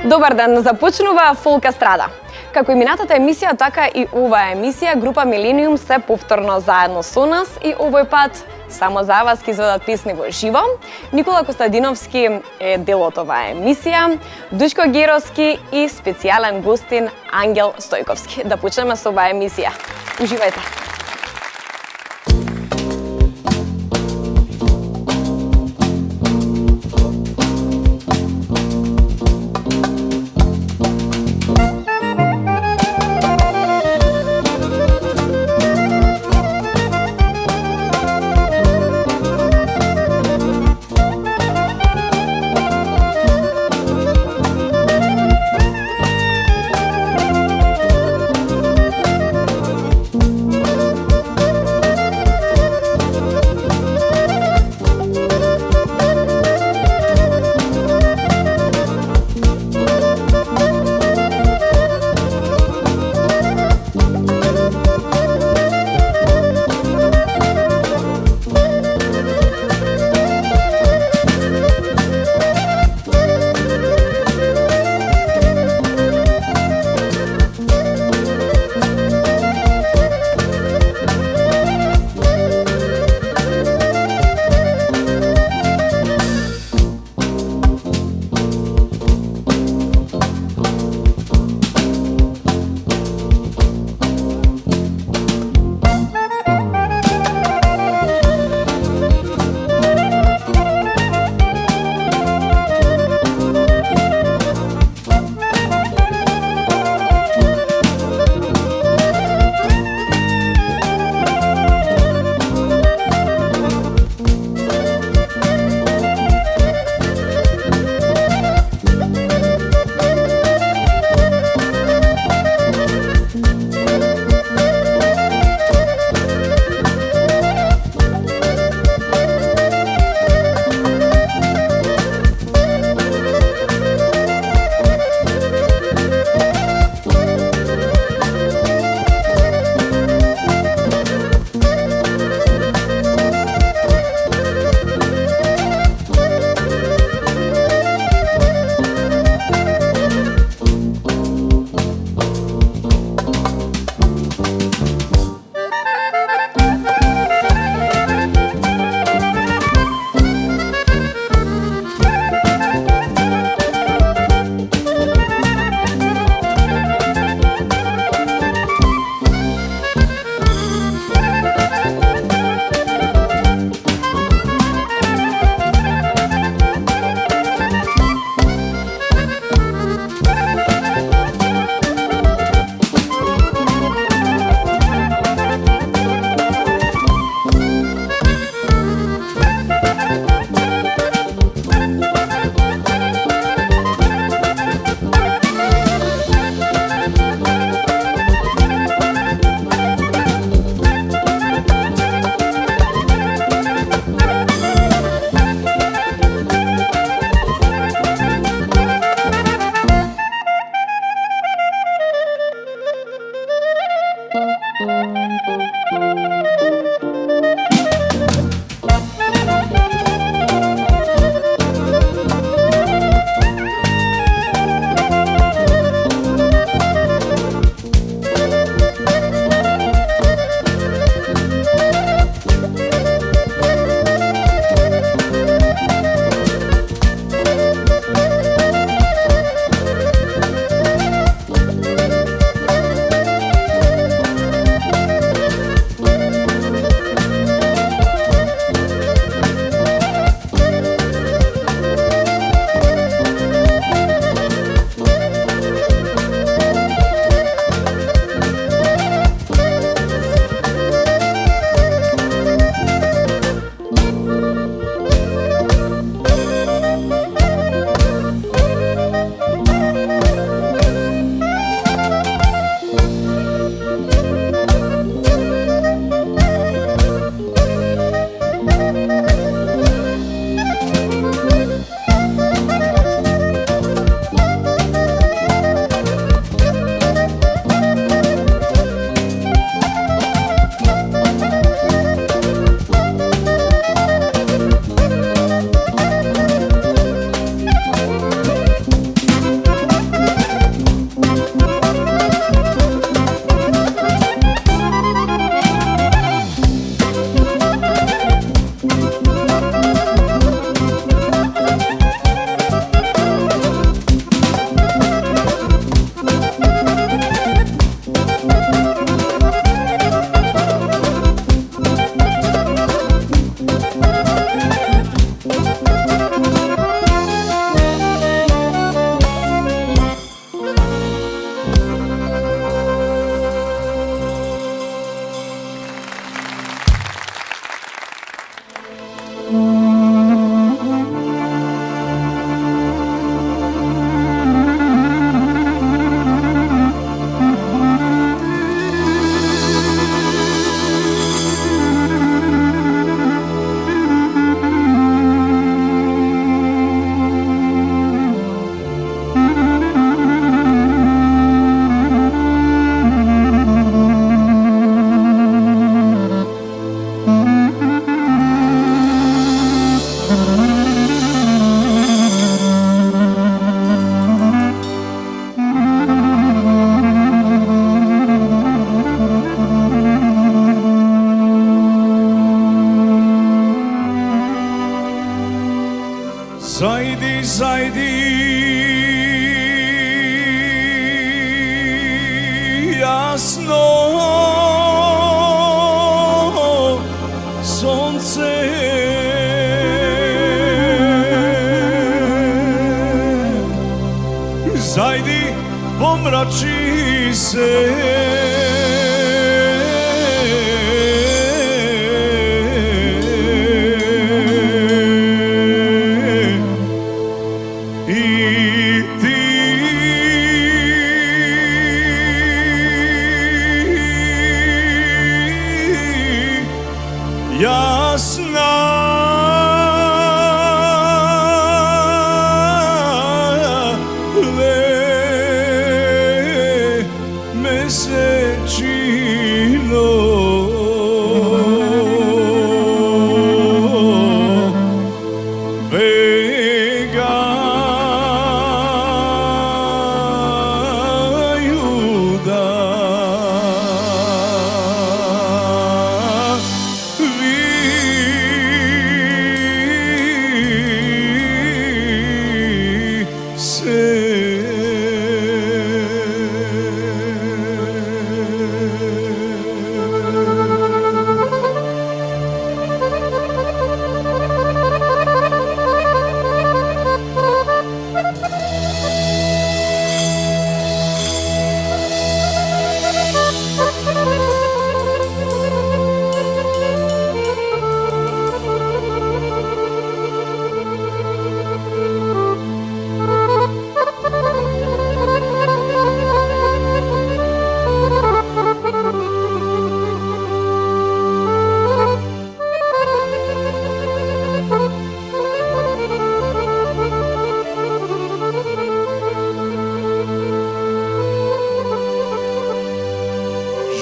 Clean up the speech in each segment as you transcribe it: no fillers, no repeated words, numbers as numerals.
Добар ден, започнува Фолка Страда. Како и минатата емисија, така и оваа емисија, група Милениум се повторно заедно со нас и овој пат само за вас ќе изведат песни во живо. Никола Костадиновски е дел од оваа емисија, Душко Геровски и специјален гостин Ангел Стојковски. Да почнеме со оваа емисија. Уживајте! zajdi, zajdi, jasno sonce. Zajdi, pomrači se, i ti jasna mesečino, begaju da vi se.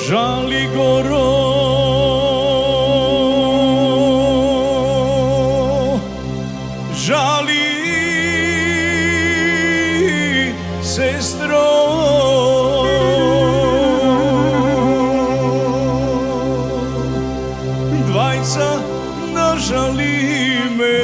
Žali goro, žali sestro, dvajca nažali me.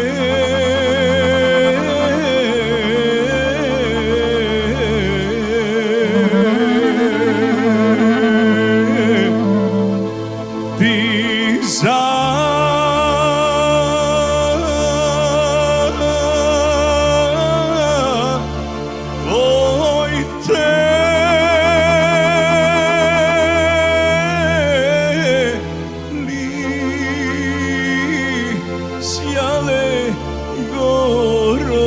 Sjale goro,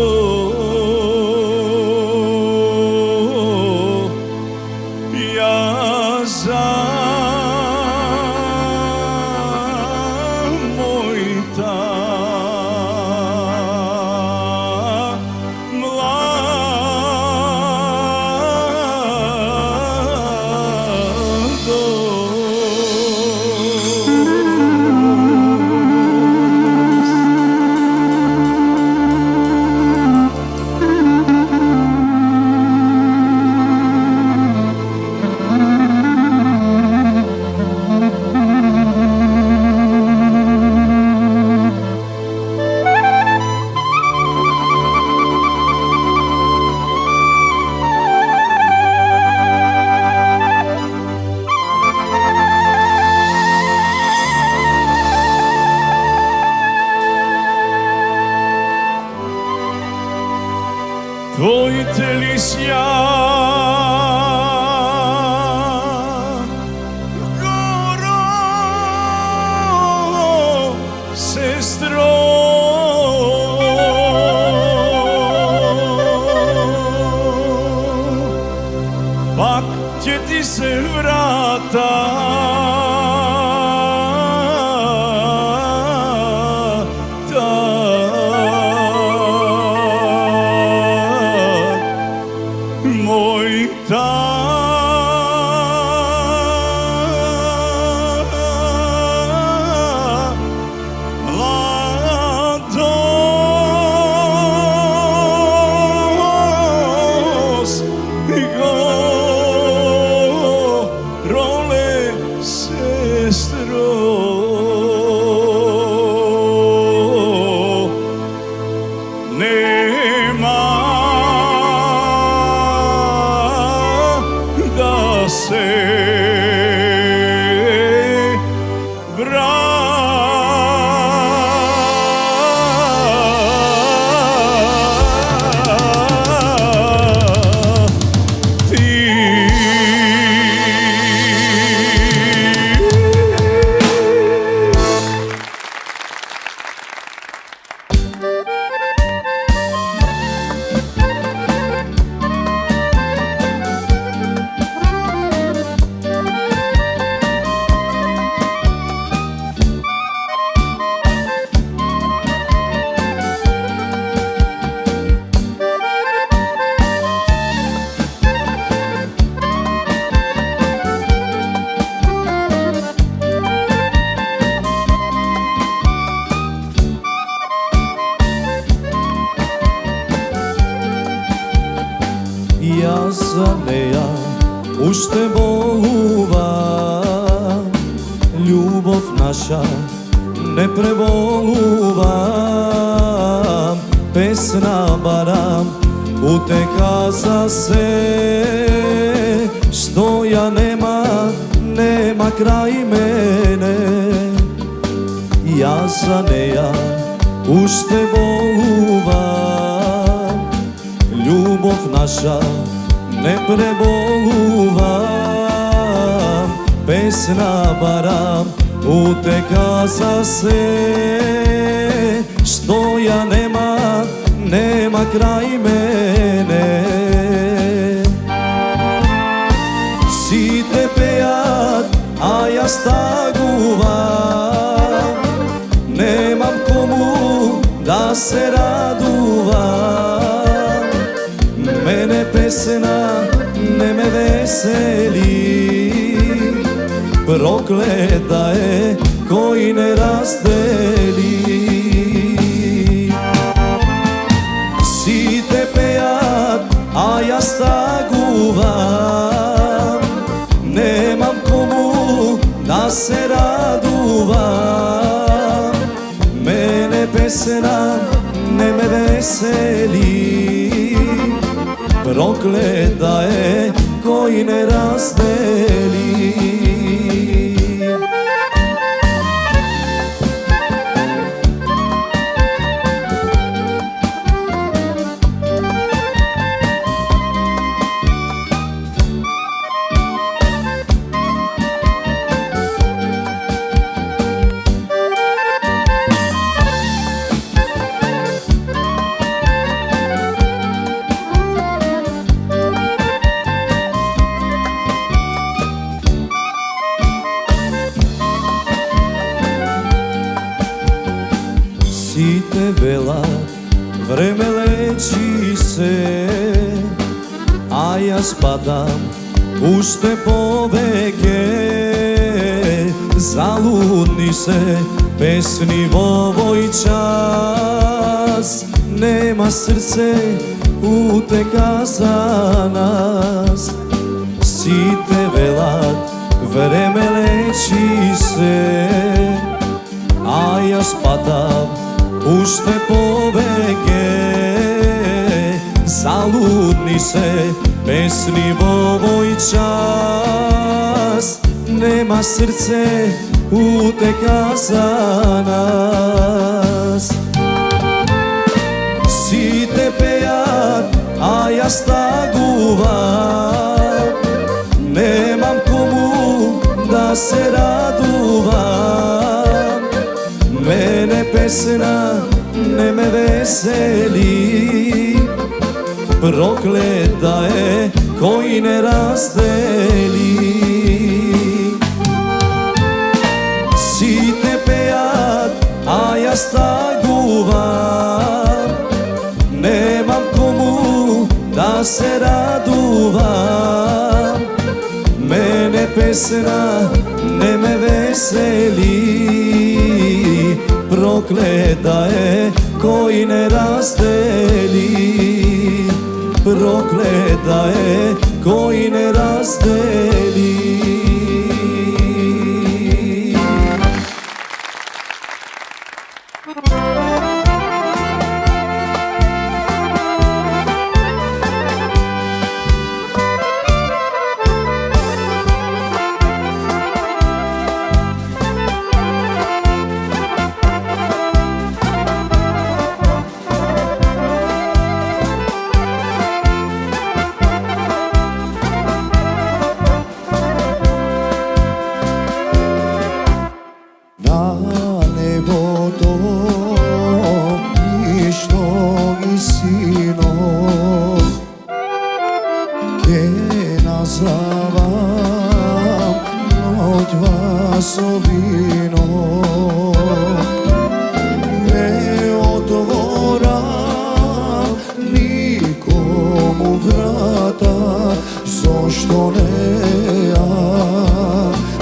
ja za moj ta tvojite lisja goro, sestro, pak će ti se vrata moj da se Ja za neja уште болува, љубов наша не преболува. Песна барам, утека за се, што ја нема крај мене. Ја за неја уште болува, љубов наша не преболува. Песна барам, утека за се, што ја нема крај мене. Сите пеат, а јас тагувам, немам кому да се радувам. Мене песна не ме весели, проклета е кој не раздели. Сите пеат, а јас тагувам, немам кому да се радувам. Мене песна не ме весели, проклета е кој не раздели. Сите велат, време лечи се, а јас падам уште повеќе. Залудни се песни во овој час, нема срце, утека за нас. Сите велат, време лечи се, а јас падам уште повеќе. Залудни се песни во овој час, нема срце, утека за нас. Сите пеат, а јас тагувам, немам кому да се радувам. Мене песна не ме весели, проклета е кој не раздели. Сите пеат, а јас тагувам, немам кому да се радувам. Мене песна не ме весели, проклета е кој не раздели. Проклета е кој не раздели. zašto ne ja,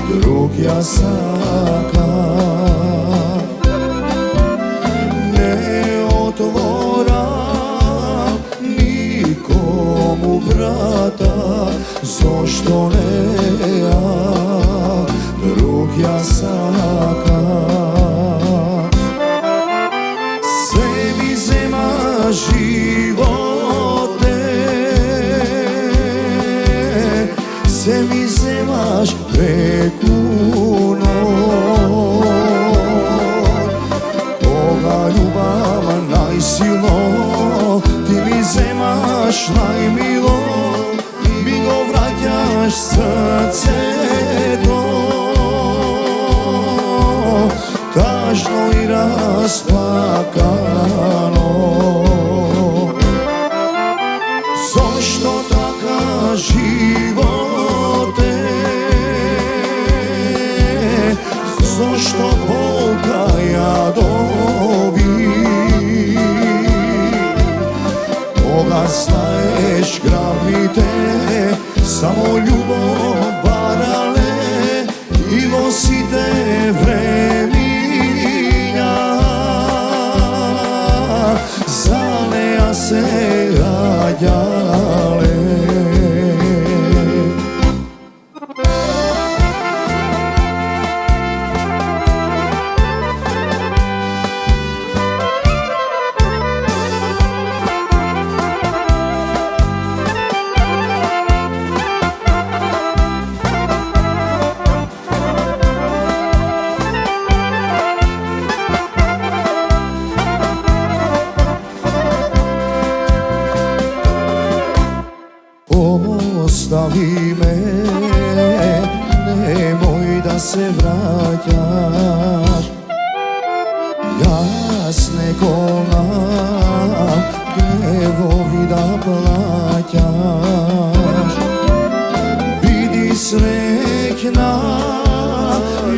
drug ja saka. Ne otvora nikomu vrata, zašto ne ja, drug ja saka. Sebi zema živote, se mi zemaš preku noć. Koga ljubav najsilno, ti mi zemaš najmilo, mi go vraćaš srce to, tažno i rasplakano. Zašto taka živote, zašto Boga jadovi, koga znaješ gravite, samo ljubav barale i vosite vreminja, zaleja se rađale. Ostavi me, nemoj da se vraćaš. Jasne ko nam grevovi da plaćaš. Bidi srećna,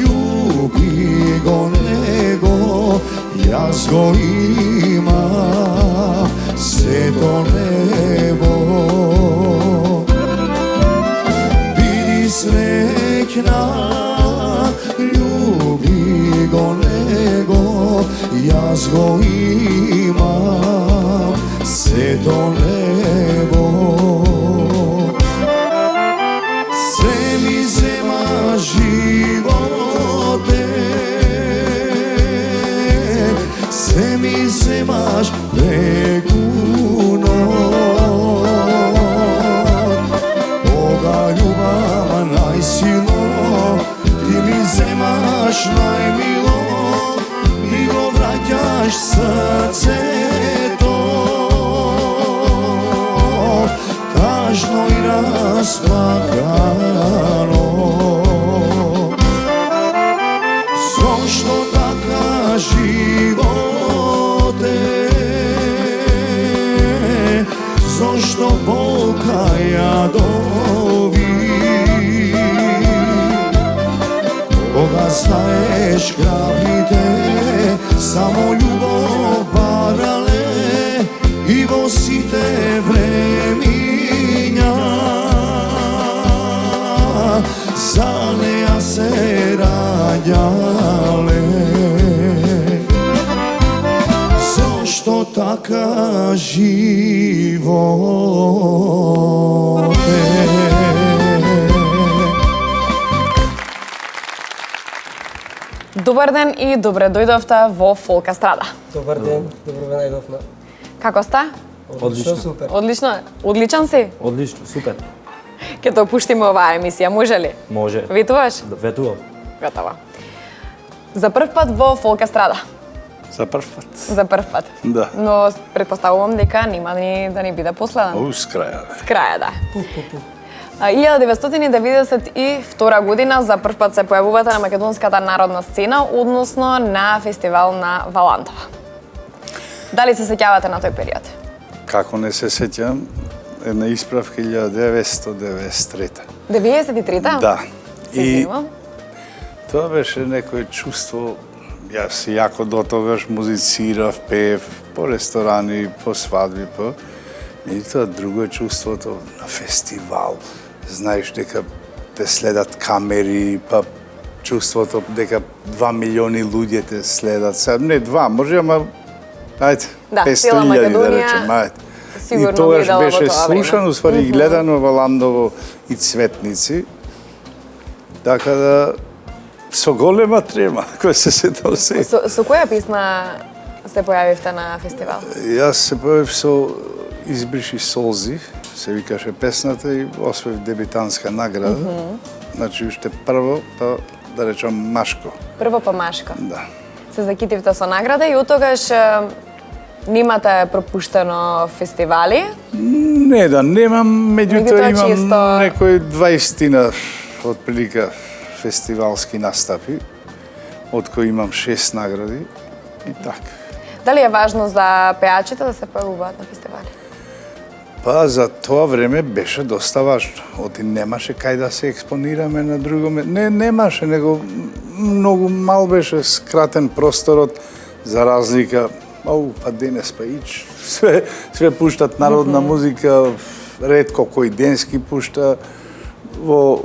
ljubi go nego, jaz go imam, sve to nebo. Srećna, ljubi go nego, jaz go imam, sve to nebo. Sve mi zema živote, sve mi zemaš preku noć. Koga ljubav najsilno, ti mi zemaš najmilo, mi go vraćaš srce to, tažno i rasplakano. Zašto taka živote, zašto bolka jadovi, koga znaješ gravite, samo ljubav barale i vosite vreminja, zaleja se rađale. Zašto taka živote? Добар ден и добре дојдовте во Фолка Страда. Добар ден, добро ве најдовме. Како сте? Одлично, супер. Одлично. Одличен си? Одлично, супер. Ке тоа пуштиме оваа емисија, може ли? Може. Ветуваш? Ветувам. Готово. За прв пат во Фолка Страда. За прв пат. За прв пат. Да. Но предпоставувам дека нема да ни биде последен. С краја. С краја, да. 1992 година за прв пат се појавувате на македонската народна сцена, односно на фестивал на Валантова. Дали се сеќавате на тој период? Како не се сеќам, една исправка 1993. 93-та? Да. Се извинувам. Тоа беше некој чувство, јас јако до тогаш музицирав, пеев по ресторани, по свадби, Меѓутоа, друго е чувството на фестивал. Знаеш дека те следат камери, па чувството дека 2 милиони луѓе те следат. Сега не 2, може, ама ајде, Да, 500 цела илјади да Македонија речем, ајде. сигурно И тогаш гледала во беше тоа време. слушано, ствари гледано во Ландово и Цветници. Така да со голема трема, кој се сетал се. Со која песна се појавивте на фестивал? Јас се појавив со Избриши солзи, се викаше песната и освоив дебитанска награда. Значи уште прво, па да речам Машко. Прво па Машко. Да. Се закитивте со награда и оттогаш немате пропуштено фестивали. Не да немам, меѓутоа Меѓутоа, имам чисто- некои 20 отприлика фестивалски настапи, од кои имам 6 награди и така. Дали е важно за пеачите да се појавуваат на фестивали? Па за тоа време беше доста важно. Оти немаше кај да се експонираме на друго место. Не, немаше, него многу мал беше скратен просторот за разлика. Па денес па ич. Све пуштат народна музика, ретко кој денски пушта. Во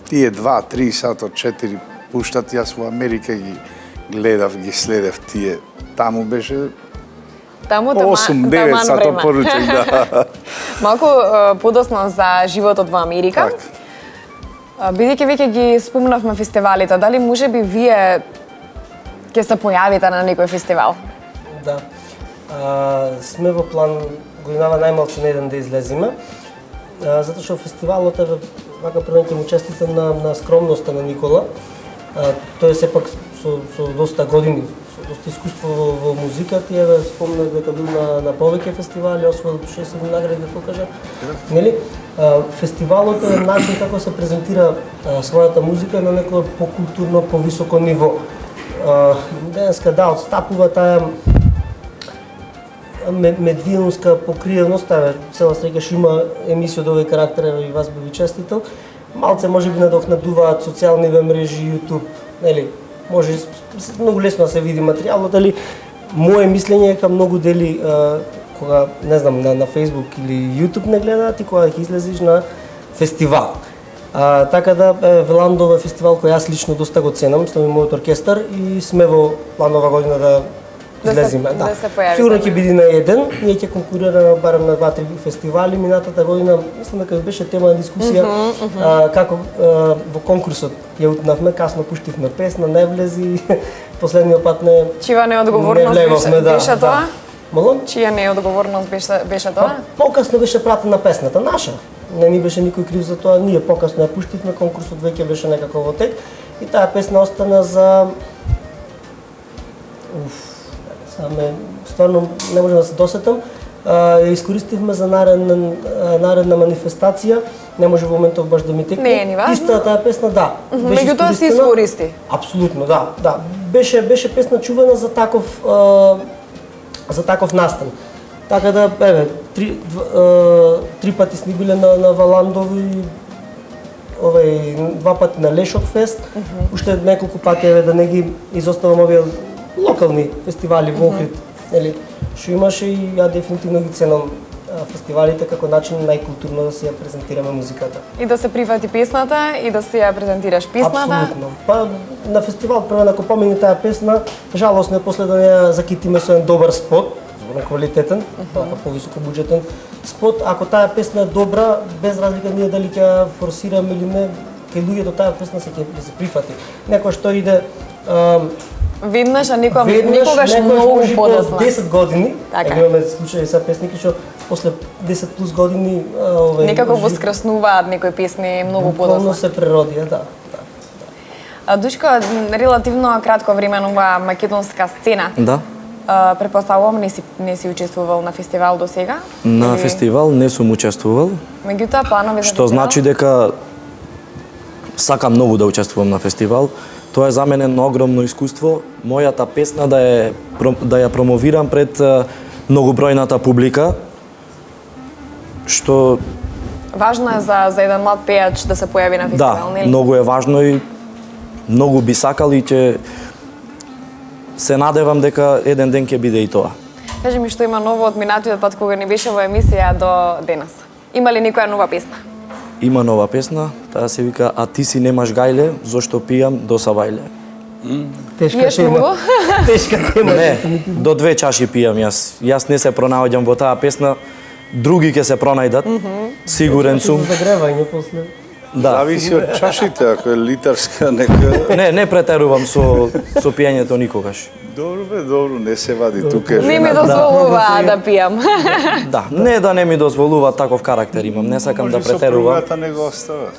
тие 2-3 сато, 4 пуштат. Јас во Америка ги гледав, ги следев тие. Таму беше Таму 8-9 сато поручек, да. Малку подоцна за животот во Америка. Так. Бидејќи веќе ги спомнавме фестивалите, дали можеби вие ќе се појавите на некој фестивал? Да. Сме во план годинава најмалку на еден да излеземе. Затоа што фестивалот е вака прво ќе му честитам на скромноста на Никола. Тој е сепак со доста години, со доста искуство во музиката и еве спомнав дека бил на повеќе фестивали, освоил 6 награди, да покажа. Нели? Фестивалот е начин како се презентира својата музика на некој покултурно, повисоко ниво. Денеска да, отстапува таа медиумска покриеност, цела среќа што има емисија од овој карактер, и вас би ви честител. Малце можеби надокнадуваат социјалните мрежи, YouTube, нели? Може многу лесно да се види материјалот, али мое мислење е дека многу дели кога не знам на Facebook или YouTube не гледаат и кога ќе излезеш на фестивал. Така да Веландово е фестивал кој јас лично доста го ценам, со мојот оркестар и сме во планова година да излеземе. Да се појавите. Сигурно ќе биде на еден, ние ќе конкурираме барем на 2-3 фестивали. Минатата година мислам дека беше тема на дискусија како во конкурсот ја утнавме, касно пуштивме песна, не влези. Последниот пат не. Чија неодговорност беше тоа? Молам? Чија неодговорност беше тоа? Покасно беше пратена песната наша. Не ни беше никој крив за тоа, ние покасно ја пуштивме, конкурсот веќе беше некако во тек и таа песна остана за стварно не можам да се досетам. Ја искористивме за наредна манифестација. Не може во моментов баш да ми текне. Не е ни важно. Истата таа песна, да. Меѓутоа се искористи. Апсолутно, да. Беше песна чувана за таков настан. Така да, еве, три пати сме биле на Валандово и 2 пати на Лешок фест. Уште неколку пати, еве, да не ги изоставам овие локални фестивали во Охрид, нели, што имаше и ја дефинитивно ги ценам фестивалите како начин најкултурно да се ја презентираме музиката. И да се прифати песната и да се ја презентираш песната. Апсолутно. Па на фестивал прво ако помени таа песна, жалосно е после да не ја закитиме со еден добар спот, зборно квалитетен, повисоко буџетен спот. Ако таа песна е добра, без разлика ние дали ќе форсираме или не, кај луѓето таа песна се се прифати. Некој што иде Веднаш, а никогаш многу подоцна. 10 години, Така. имаме случаи са песники што после 10 плюс години Некако воскреснуваат некои песни многу буквално подоцна. се преродија, да. Душко, релативно кратко време ова македонска сцена. Да. Претпоставувам не си учествувал на фестивал до сега? На Или- фестивал не сум учествувал, Меѓутоа планови за што фестивал? значи дека сакам многу да учествувам на фестивал. Тоа е за мене едно огромно искуство. Мојата песна да ја промовирам пред многобројната публика, што Важно е за еден млад пејач да се појави на фестивал, да, нели? многу е важно и многу би сакал и ќе се надевам дека еден ден ќе биде и тоа. Кажи ми што има ново од минатиот пат кога не беше во емисија до денес. Има ли некоја нова песна? Има нова песна, таа се вика "А ти си немаш гајле, зошто пијам до сабајле". Тешка Јаш тема. многу? Тешка тема. Не, до 2 чаши пијам јас. Јас не се пронаоѓам во таа песна. Други ќе се пронајдат. Сигурен сум. За загревање после. Да. Зависи од чашите, ако е литарска нека. Не претерувам со пиењето никогаш. Добро бе, добро, не се вади тука. Не ми жената. дозволува да пијам. Да, не да не ми дозволува, таков карактер имам. Не сакам да претерувам. Може не го остава.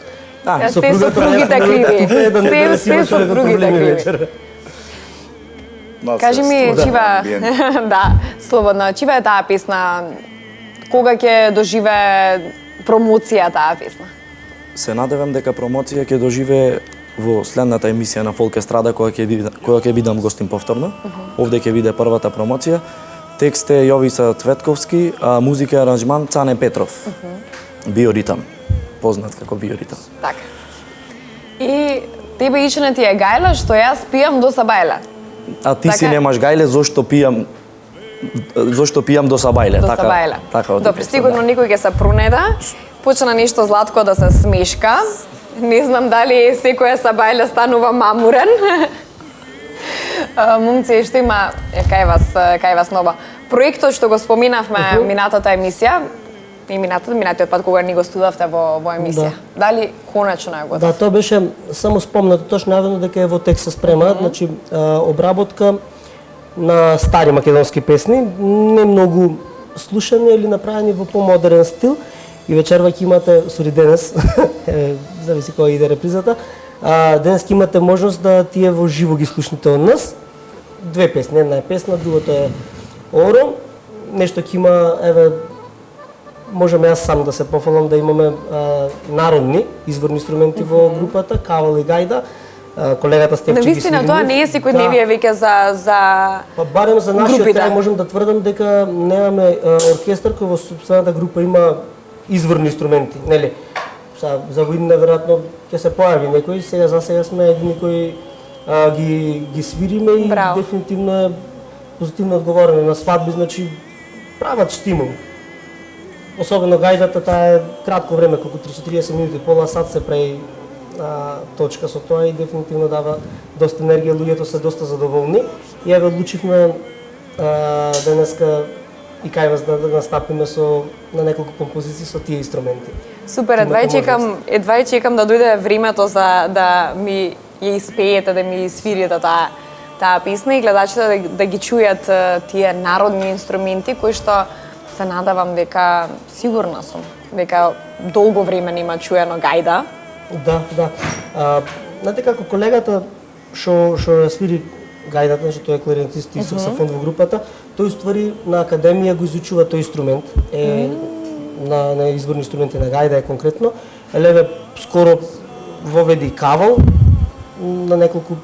Да, Се сопругите криви. Се сопругите криви. Кажи ми, чива... Да, слободно. Чива е таа песна? Кога ќе доживее промоција таа песна? се надевам дека промоција ќе доживее во следната емисија на Фолк Естрада кога ќе бидам гостин повторно. Овде ќе биде првата промоција. Текст е Јовица Цветковски, а музика и аранжман Цане Петров. Биоритам, познат како Биоритам. Така. И тебе ичена ти е гајла што јас пијам до сабајла. А ти си Така е. немаш гајле, зошто пијам до сабајле, До така. сабајла. Така од Добро, текстот, сигурно никој ќе се прунеда. Почна нешто златко да се смешка. Не знам дали секоја сабајле станува мамурен. Момци, што има кај вас нова. Проектот што го споминавме минатата емисија, и минатиот пат кога ни го студавте во емисија. Дали конечно е готов? Да, тоа беше само спомнато, точно наведно дека е во текст се спрема, значи обработка на стари македонски песни, не многу слушани или направени во помодерен стил. И вечерва ќе имате, сори денес, зависи која иде репризата, денес ќе имате можност да тие во живо ги слушнете од нас. Две песни, една е песна, другото е Оро. Нешто ќе има, еве, можеме јас сам да се пофалам да имаме народни изворни инструменти во групата, кавал и гајда. Колегата Стефче ги Навистина, свири. тоа не е секојдневие веќе за Па барем за нашиот групите. крај можем да тврдам дека немаме оркестар кој во сопствената група има изворни инструменти, нели? За видна веројатно ќе се појави некој, сега за сега сме едини кои ги свириме и Браво. дефинитивно е позитивно одговорење на свадби, значи прават штимул. Особено гајдата, таа е кратко време, колку 30-40 минути, пола сат се прави точка со тоа и дефинитивно дава доста енергија, луѓето се доста задоволни. И еве одлучивме денеска и кај вас да настапиме на неколку композиции со тие инструменти. Супер, Имате едва и чекам да дојде времето за да ми ја испеете, да ми свирите таа песна и гледачите да ги чујат тие народни инструменти кои што се надавам дека сигурна сум дека долго време нема чуено гајда. Да. Знаете како колегата што свири гајдата, значи тој е кларинетист и саксофон во групата, тој ствари на академија го изучува тој инструмент, на изворни инструменти на гајда е конкретно. Елеве скоро воведи кавал на неколку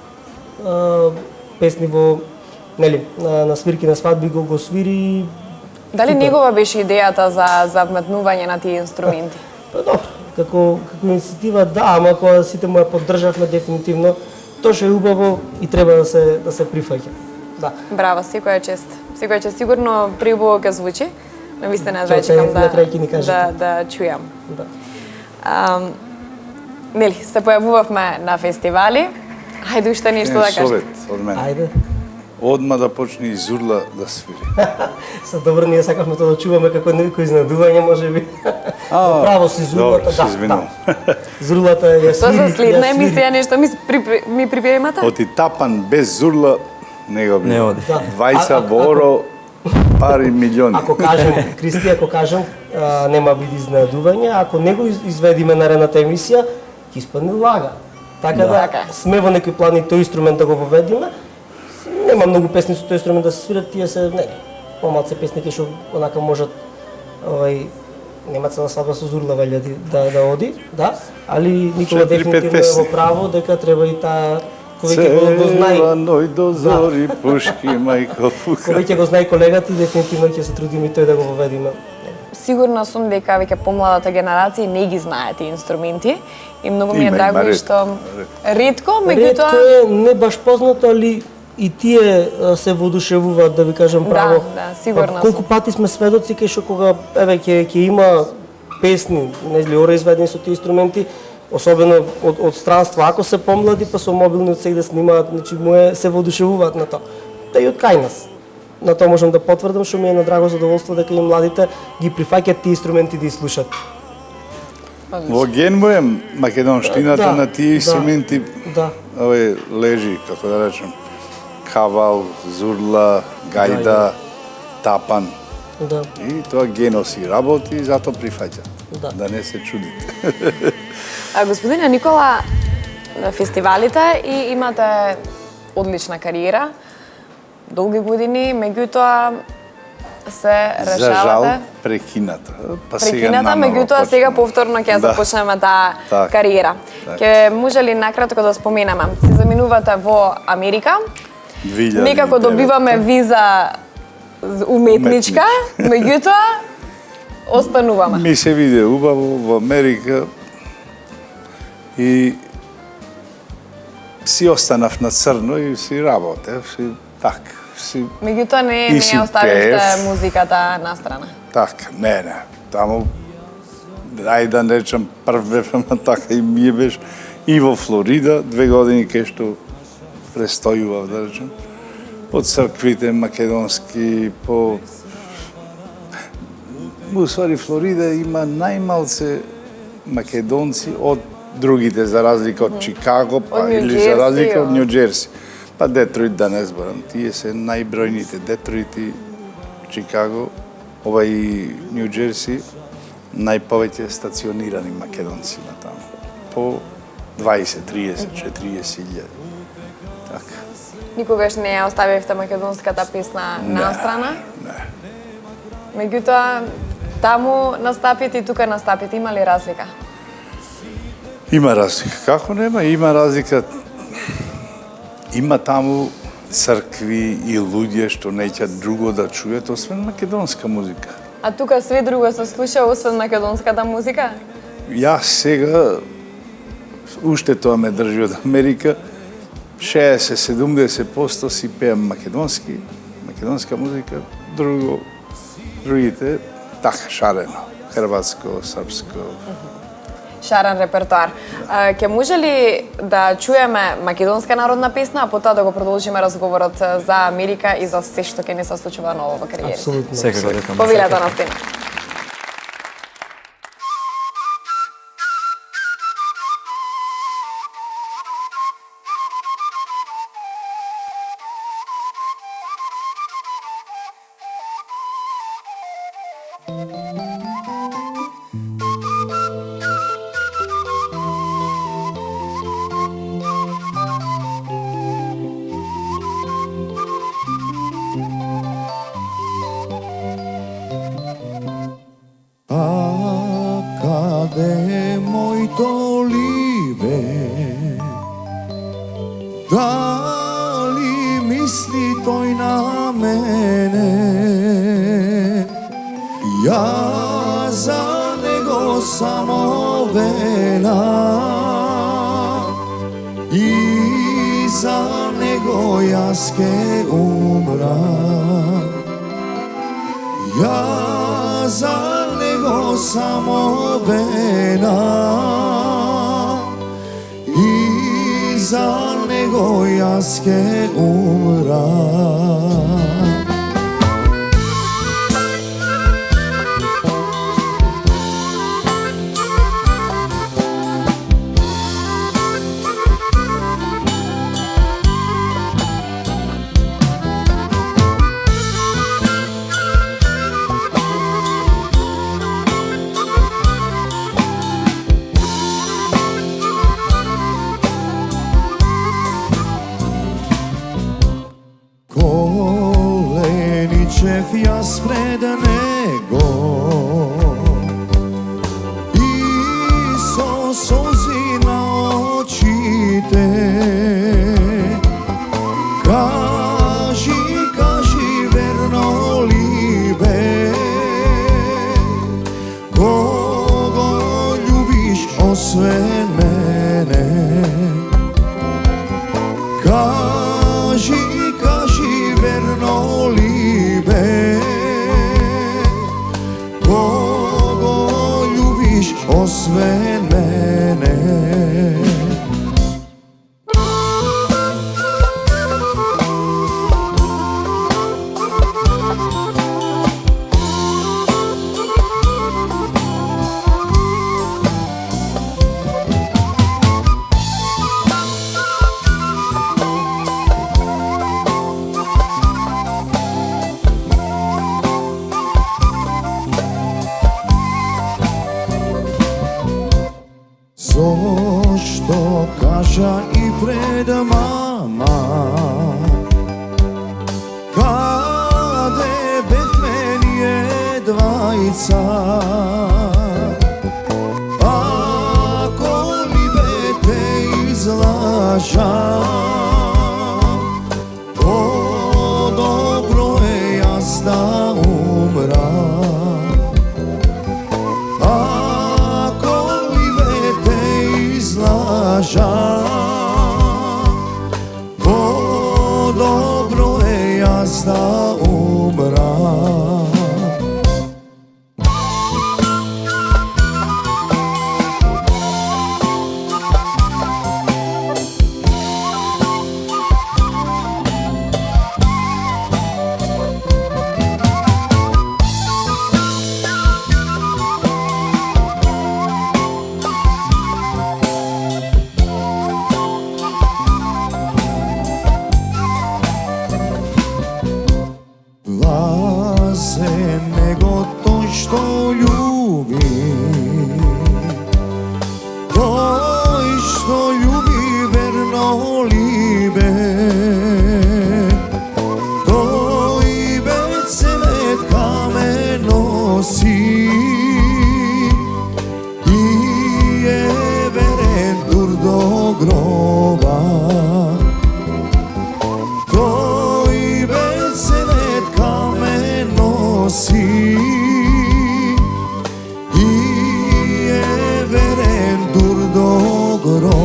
песни во на свирки на свадби го свири. Дали Супер. негова беше идејата за вметнување на тие инструменти? Па добро, како иницијатива да, ама кога сите му ја поддржавме дефинитивно, тоа што е убаво и треба да се прифаќа. Да. Браво, секоја чест. Секоја чест сигурно преубаво ќе звучи. Навистина Тоа веќе чекам на крај ќе ни кажете. да чујам. Да. Нели, се појавувавме на фестивали. Хајде уште нешто да кажеш. Совет од мене. Ајде. Одма да почне и Зурла да свири. Са добро, ние сакавме тоа да чуваме како некој изненадување, можеби. Право си Зурлата, добро, се извинувам. Зурлата ја Тоа свири. за следна ја свири. емисија нешто ми припремате? Оти тапан без Зурла не го би. Не оди. Да. Двајца воро, пари милиони. Ако кажем, Кристи, нема биде изненадување, ако не го изведиме наредната емисија, ќе испадне лага. Така да, Така е. сме во некој план и тој инструмент да го воведиме. Нема многу песни со тој инструмент да се свират, тие се помалце песни кои што онака можат нема цела свадба со Зурла валја да оди, да, али Никола 4-5 дефинитивно е песни. во право дека треба и таа кој веќе го знае. Цеваној до зори, пушки, мајко, пука. Кој веќе го знае колегата и дефинитивно ќе се трудиме и тој да го воведиме. Сигурна сум дека веќе помладата генерација не ги знае тие инструменти и многу ми е Има драго ретко. што ретко, Ретко меѓутоа е, не баш познато, али и тие се воодушевуваат, да ви кажам право. Да, сигурна Колку сум. пати сме сведоци кај што кога еве ќе има песни, нели, ораизведени со тие инструменти, особено од странство, ако се помлади па со мобилни од сега да снимаат, значи се воодушевуваат на тоа. Та и од кај нас. На тоа можам да потврдам, што ми е на драго задоволство дека и младите ги прифаќаат тие инструменти да ги слушат. Во ген му е македонштината Да, на тие инструменти. Да. Овој лежи, како да речем, кавал, зурла, гајда, тапан. Да. И тоа гено си работи и затоа прифаќа. Да. Не се чудите. Господине Никола, на фестивалите и имате одлична кариера, долги години, меѓутоа се За жал, решавате прекината. Па прекината, наново меѓутоа почнува. сега повторно ќе Да. започнеме таа Така. кариера. Така. Ќе може ли накратко да споменеме? Се заминувате во Америка, 2009. некако добиваме виза уметничка, меѓутоа остануваме. Ми се виде убаво во Америка и си останав на црно и си работев, си така, си Меѓутоа И не си оставивте пеев. музиката на страна. така, не. Таму, ајде да не речем, прв бев на така и ми беше и во Флорида, 2 години кај што престојував, да речем, по црквите македонски, по... Усвари, Флорида има најмалце македонци од другите, за разлика од Чикаго, па Од или Њу за Џерси, разлика од од- Њу Џерси. Па Детройт, да не зборам, тие се најбројните. Детройт и Чикаго, ова и Њу Џерси, најповеќе стационирани македонци на таму. По 20, 30, 40 илјади. Така. Никогаш не ја оставивте македонската песна на страна? Не. Меѓутоа, таму настапите и тука настапите, има ли разлика? Има разлика. Како нема? Има разлика. Има таму цркви и луѓе што неќат друго да чујат, освен македонска музика. А тука све друго се слуша, освен македонската музика? Јас сега, уште тоа ме држи од Америка, 60-70% си пеам македонска музика, другите така шарено, хрватско, српско. Шарен репертоар. Ќе може ли да чуеме македонска народна песна, а потоа да го продолжиме разговорот за Америка и за се што ќе ни се случува ново во кариерата? Апсолутно. Секако дека Повелете на стена. А каде е моето ливе? Дали мисли тој на мене? Јас за него само велам и за него јас ке умрам. Јас за него само велам и за него јас ке умрам. Коленичев јас пред него и со солзи на очите кажи, кажи верно ли бе, кого љубиш освен мене? Кажи, освен мене. Зошто кажа и пред мама, каде бевме ние двајца, ако ми бете излажа, по-добро е јас да умрам. По-добро е јас да умрам. Лазе него тој што љуби, тој што љуби верно либе, тој без метка ме носи и е верен дур до гроба. И е верен дур до гроба.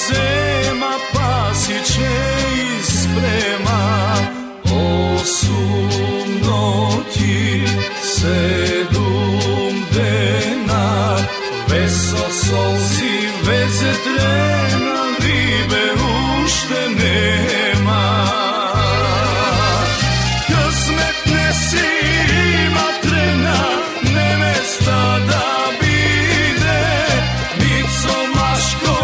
Sema pasiće i sprema, osum noći, 7 dena, veso solzi, veze trena, libe ušte nema. Kısmet nesi ima trena, nevesta da bide, nico maško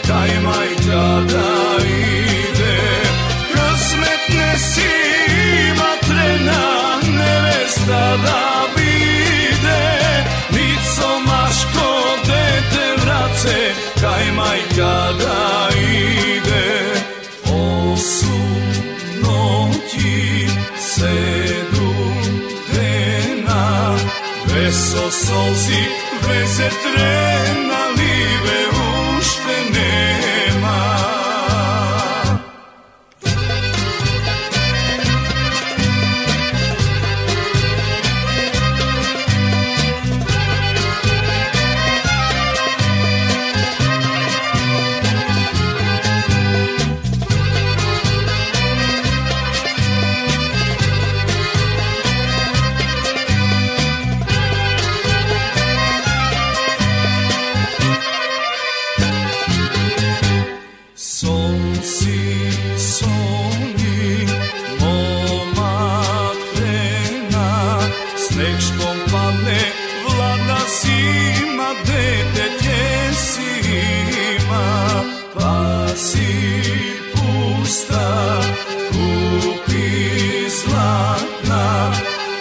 kaj majka da ide. Kısmet nesi ima trena, nevesta da bide, nico maško dete vrace, kaj majka da ide. Osum noći, 7 dena, veso solzi, veze trena, libe ušte nema.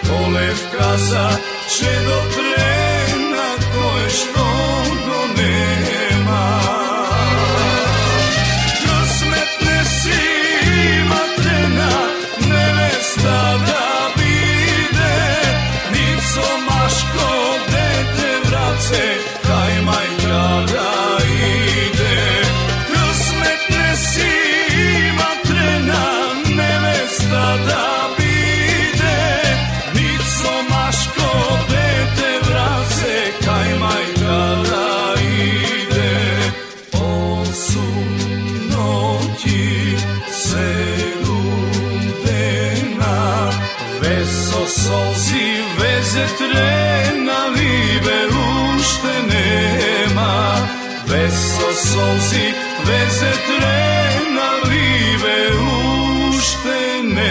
Kolevka za če do trena koje što без со солзи, везе трена ливе уште нема.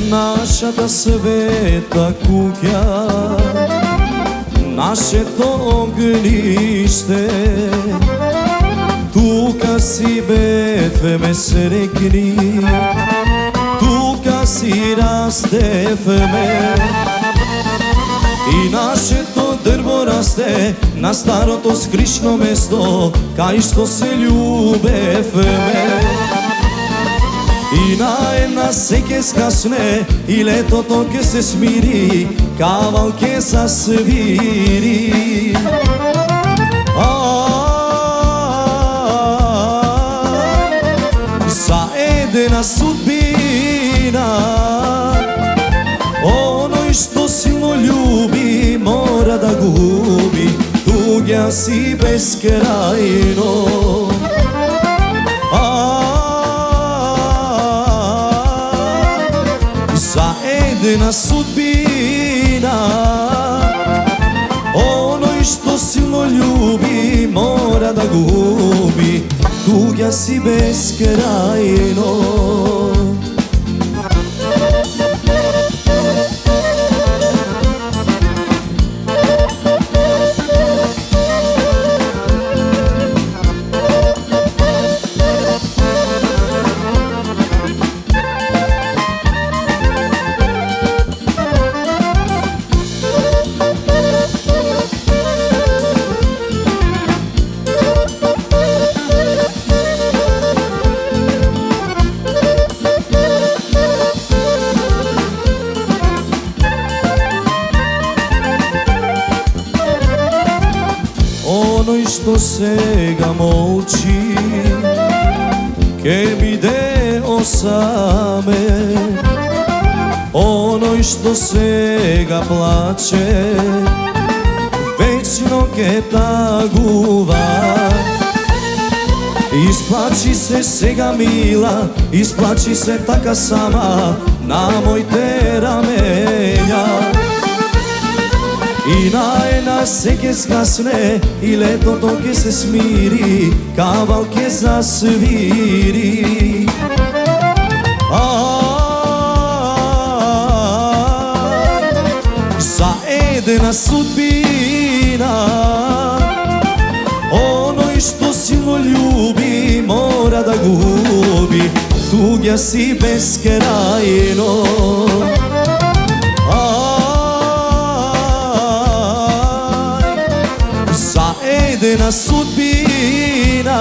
Нашата света куќа, нашето огниште, тука си бевме срекни, тука си растевме. И нашето дрво расте на старото скришно место, кај што се љубевме. И на една се ке скасне, и летото ке се смири, кавал ке засвири. За една судбина, оној што силно љуби, мора да губи, туѓа си бескрајно. Една судбина, оној што силно љуби, мора да губи, туѓа си бескрајно. Оној што сега молчи, ке биде осамен. Оној што сега плаче, вечно ке тагува. Исплачи се сега мила, исплачи се така сама на моите рамења. И на една се ке скасне, и летото ке се смири, кавал ке засвири. За една судбина, оној што силно љуби, мора да губи, туѓа си бескрајно. Една судбина,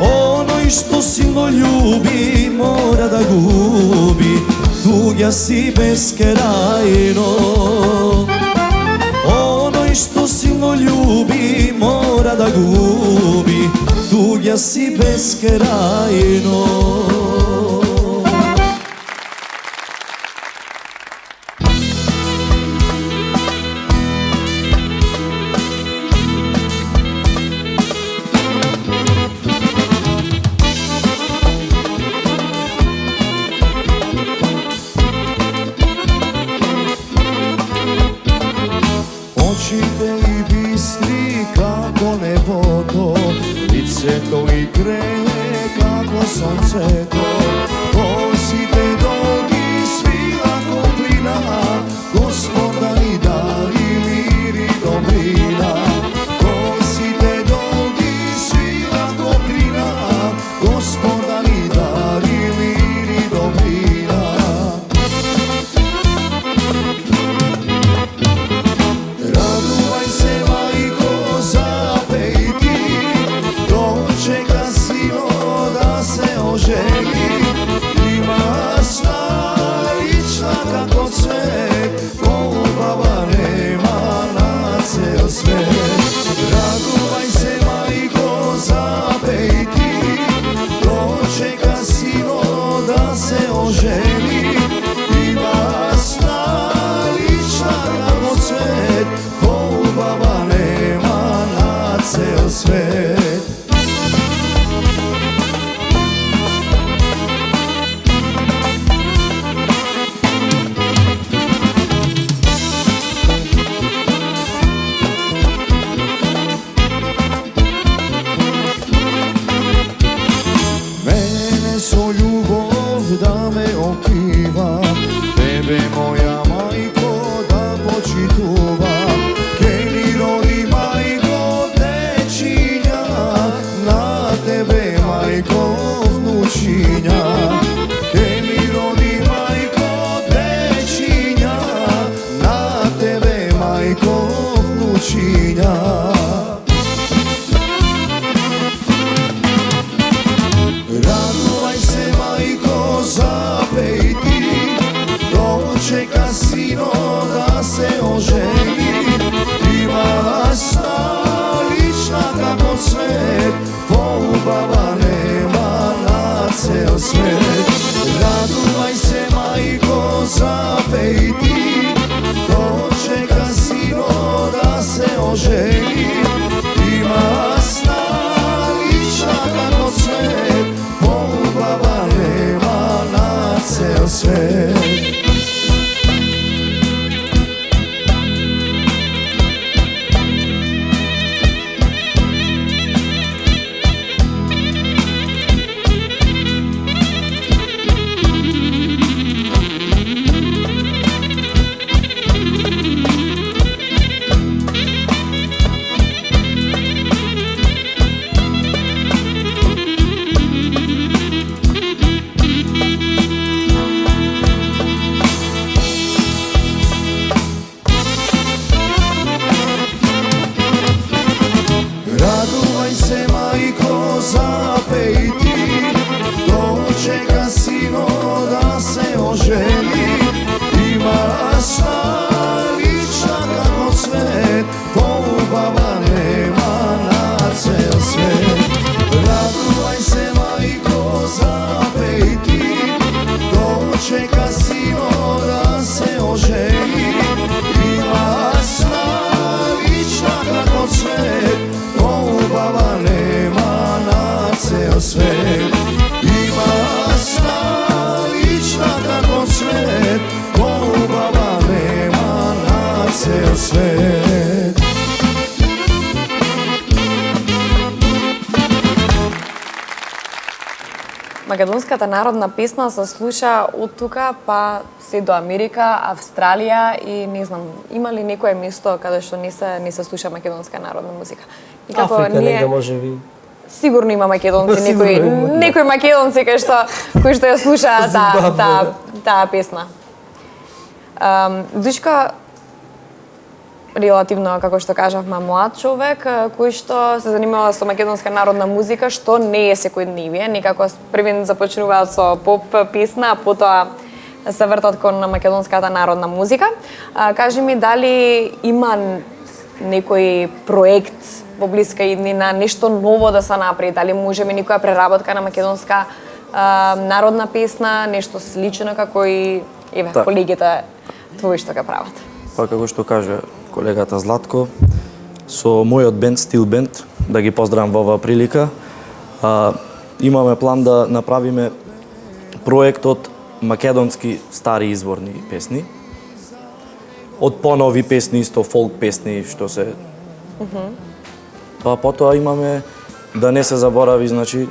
оној што силно љуби, мора да губи, туѓа си бескрајно. Оној што силно љуби, мора да губи, туѓа си бескрајно. Очите и бистри како небото, лицето и грее како сонцето. Косите долги свила топлина, Господа ни дари мир и добрина. Косите долги свила топлина, Господа ни дари мир и добрина. Радувај се, мајко, запеј ти, počinja. Radovaj se, majko, zapej ti, dočeka sino da se oženi. Imala sna lična kako svet, poubava nema na cel svet. Radovaj se, majko, zapej ti, dočeka sino da se oženi. Ima sna lična kako svet, poubava nema na cel svet. Radovaj se, majko, zapej ti, dočeka sino da se oženi. Ima sna lična kako svet, poubava nema na cel svet. Radovaj se, majko, zapej ti, dočeka sino da se oženi. Ima sna lična kako svet, poubava nema na cel svet. Ima sna lična kako svet, poubava nema na cel svet. Македонската народна песна се слуша од тука па се до Америка, Австралија и не знам, има ли некое место каде што не се слуша македонска народна музика? И Африка негде може би. Сигурно има македонци, некои македонци кои што ја слушаат таа песна. Дучка релативно, како што кажавме, млад човек кој што се занимава со македонска народна музика, што не е секојдневие, некако првин започнуваат со поп песна, а потоа се вртат кон македонската народна музика. Кажи ми дали има некој проект во блиска иднина, нешто ново да се направи, дали можеме некоја преработка на македонска народна песна, нешто слично како и колегите твои што га прават. Па како што каже колегата Златко, со мојот бенд Стил Бенд, да ги поздравам во оваа прилика, имаме план да направиме проект од македонски стари изворни песни, од понови песни, исто фолк песни, што се... Па потоа имаме, да не се заборави, значи,